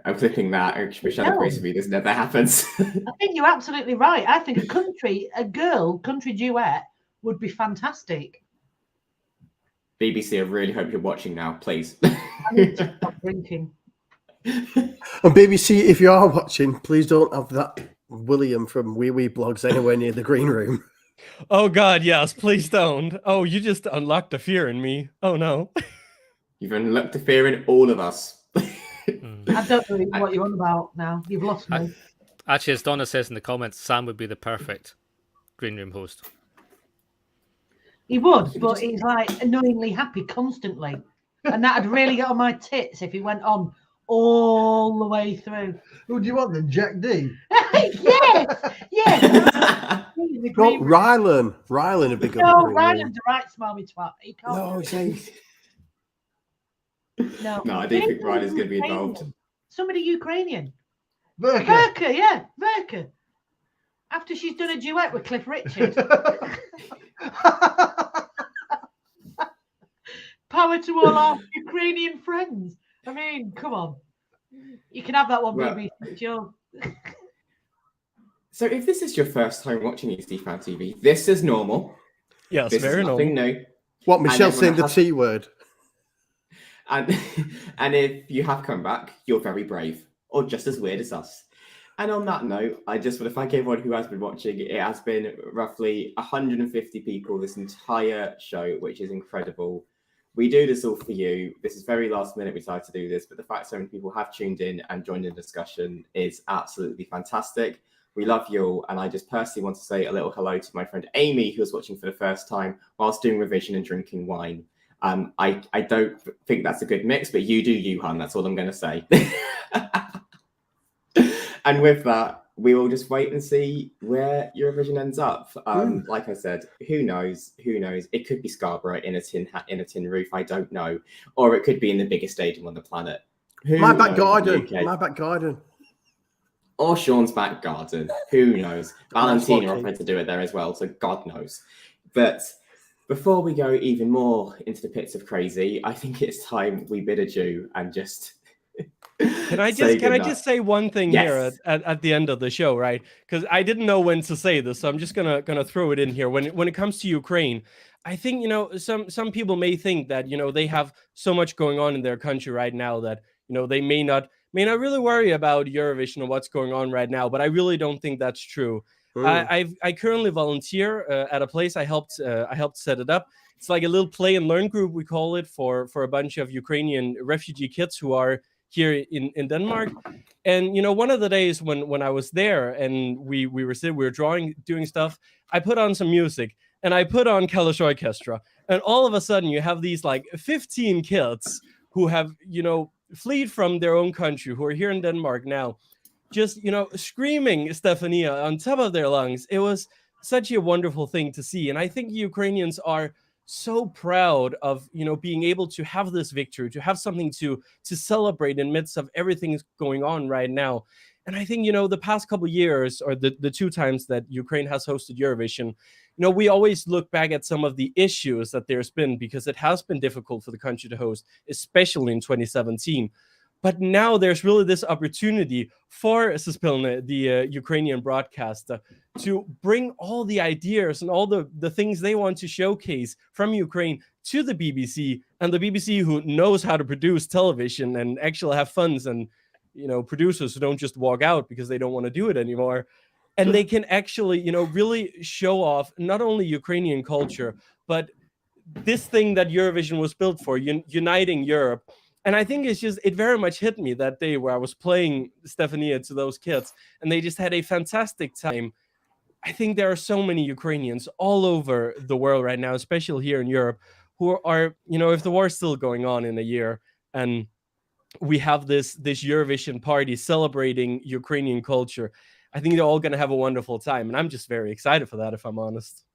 I'm clipping that. I wish I had grace of me. This never happens. I think you're absolutely right. I think a girl country duet would be fantastic. BBC, I really hope you're watching now, please. I need to stop drinking. And BBC, if you are watching, please don't have that William from Wee Wee Blogs anywhere near the green room. Oh God, yes, please don't. Oh, you just unlocked the fear in me. Oh no. You've unlocked the fear in all of us. I don't know what you're on about now. You've lost me. Actually, as Donna says in the comments, Sam would be the perfect green room host. He would, but he's like annoyingly happy constantly. And that'd really get on my tits if he went on all the way through. Who do you want then? Jack D? yes. Got Rylan. Rylan would be good. No, Rylan's the right smarmy twat. He can't. No, No, I do think Rylan's going to be involved. Somebody Ukrainian. Verka. Verka. After she's done a duet with Cliff Richard. Power to all our Ukrainian friends. I mean, come on. You can have that one, baby. Sure. So if this is your first time watching ESC Fan TV, this is normal. Yes, this very is nothing normal. new. What, Michelle saying the T word? And if you have come back, you're very brave, or just as weird as us. And on that note, I just want to thank everyone who has been watching. It has been roughly 150 people this entire show, which is incredible. We do this all for you. This is very last minute we decided to do this, but the fact so many people have tuned in and joined in the discussion is absolutely fantastic. We love you all, and I just personally want to say a little hello to my friend Amy, who was watching for the first time whilst doing revision and drinking wine. I don't think that's a good mix, but you do you, hun. That's all I'm going to say. And with that, we will just wait and see where Eurovision ends up. Like I said, who knows? Who knows? It could be Scarborough in a tin roof. I don't know, or it could be in the biggest stadium on the planet. My back garden. My back garden. Or Sean's back garden. Who knows? Valentina offered to do it there as well, so God knows. But before we go even more into the pits of crazy, I think it's time we bid adieu and just. Can I just say one thing here at the end of the show, right? Because I didn't know when to say this, so I'm just gonna throw it in here. When it comes to Ukraine, I think some people may think that they have so much going on in their country right now that they may not really worry about Eurovision or what's going on right now. But I really don't think that's true. I currently volunteer at a place. I helped set it up. It's like a little play and learn group, we call it, for a bunch of Ukrainian refugee kids who are here in Denmark. And one of the days when I was there and we were drawing, doing stuff, I put on some music and I put on Kalish Orchestra, and all of a sudden you have these like 15 kids who have fled from their own country, who are here in Denmark now, just screaming Stefania on top of their lungs. It was such a wonderful thing to see, and I think Ukrainians are so proud of being able to have this victory, to have something to celebrate in midst of everything going on right now. And I think the past couple of years, or the two times that Ukraine has hosted Eurovision, we always look back at some of the issues that there's been, because it has been difficult for the country to host, especially in 2017. But now there's really this opportunity for Suspilne, the Ukrainian broadcaster, to bring all the ideas and all the things they want to showcase from Ukraine to the BBC, and the BBC, who knows how to produce television and actually have funds and, you know, producers who don't just walk out because they don't want to do it anymore. And they can actually, you know, really show off not only Ukrainian culture, but this thing that Eurovision was built for, uniting Europe. And I think it very much hit me that day where I was playing Stefania to those kids, and they just had a fantastic time. I think there are so many Ukrainians all over the world right now, especially here in Europe, who are, you know, if the war is still going on in a year and we have this Eurovision party celebrating Ukrainian culture, I think they're all going to have a wonderful time. And I'm just very excited for that, if I'm honest.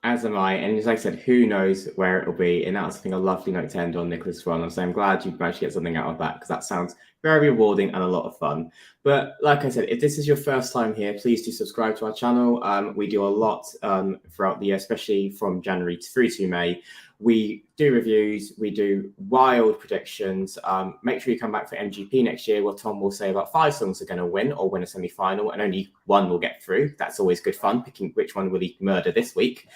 As am I, and as I said, who knows where it'll be, and that's, I think, a lovely note to end on, Nicholas. Ron. So I'm glad you managed to get something out of that, because that sounds very rewarding and a lot of fun. But like I said, if this is your first time here, please do subscribe to our channel. We do a lot throughout the year, especially from January through to May. We do reviews, we do wild predictions. Make sure you come back for MGP next year, where Tom will say about 5 songs are going to win or win a semi-final, and only one will get through. That's always good fun, picking which one will he murder this week.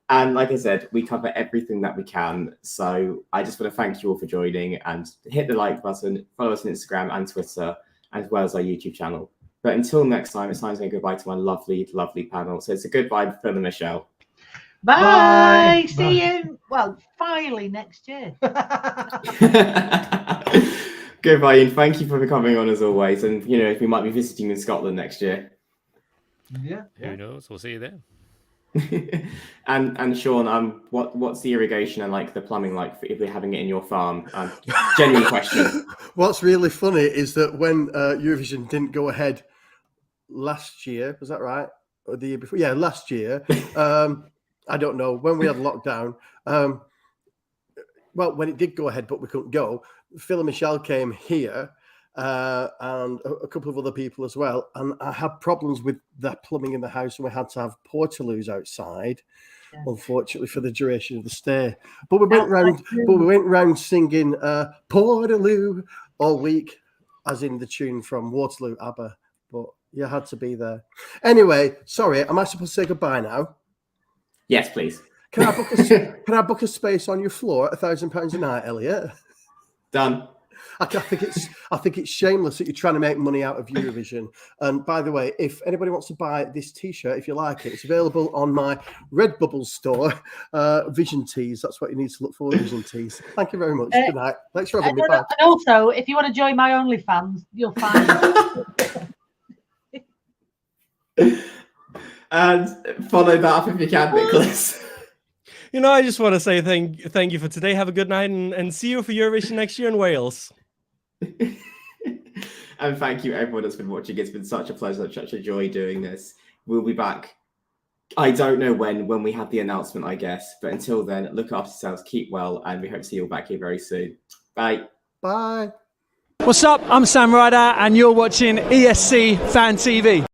And like I said, we cover everything that we can. So I just want to thank you all for joining, and hit the like button, follow us on Instagram and Twitter, as well as our YouTube channel. But until next time, it's time to say goodbye to my lovely, lovely panel. So it's a goodbye from Michelle. Bye. See you. Well, finally next year. Goodbye, and thank you for coming on as always. And you know, if we might be visiting in Scotland next year. Yeah. Who knows? We'll see you then. and Sean, what's the irrigation and like the plumbing like if we're having it in your farm? Genuine question. What's really funny is that when Eurovision didn't go ahead last year, was that right? Or the year before? Yeah, last year. I don't know, when we had lockdown. Well, when it did go ahead, but we couldn't go, Phil and Michelle came here, and a couple of other people as well. And I had problems with the plumbing in the house, and we had to have portaloos outside, unfortunately, for the duration of the stay. But we went round singing Portaloo all week, as in the tune from Waterloo, ABBA. But you had to be there. Anyway, sorry, am I supposed to say goodbye now? Yes, please. Can I book a space on your floor at £1,000 a night, Elliot? Done. I think it's shameless that you're trying to make money out of Eurovision. And by the way, if anybody wants to buy this T-shirt, if you like it, it's available on my Redbubble store, Vision Tees. That's what you need to look for, Vision Tees. Thank you very much. Good night. Thanks for having me back. And also, if you want to join my OnlyFans, you'll find it. And follow that up if you can, Nicholas. You know, I just want to say thank you for today. Have a good night, and see you for Eurovision next year in Wales. And thank you everyone that's been watching. It's been such a pleasure, such a joy doing this. We'll be back. I don't know when we have the announcement, I guess. But until then, look after yourselves, keep well, and we hope to see you all back here very soon. Bye. Bye. What's up? I'm Sam Ryder, and you're watching ESC Fan TV.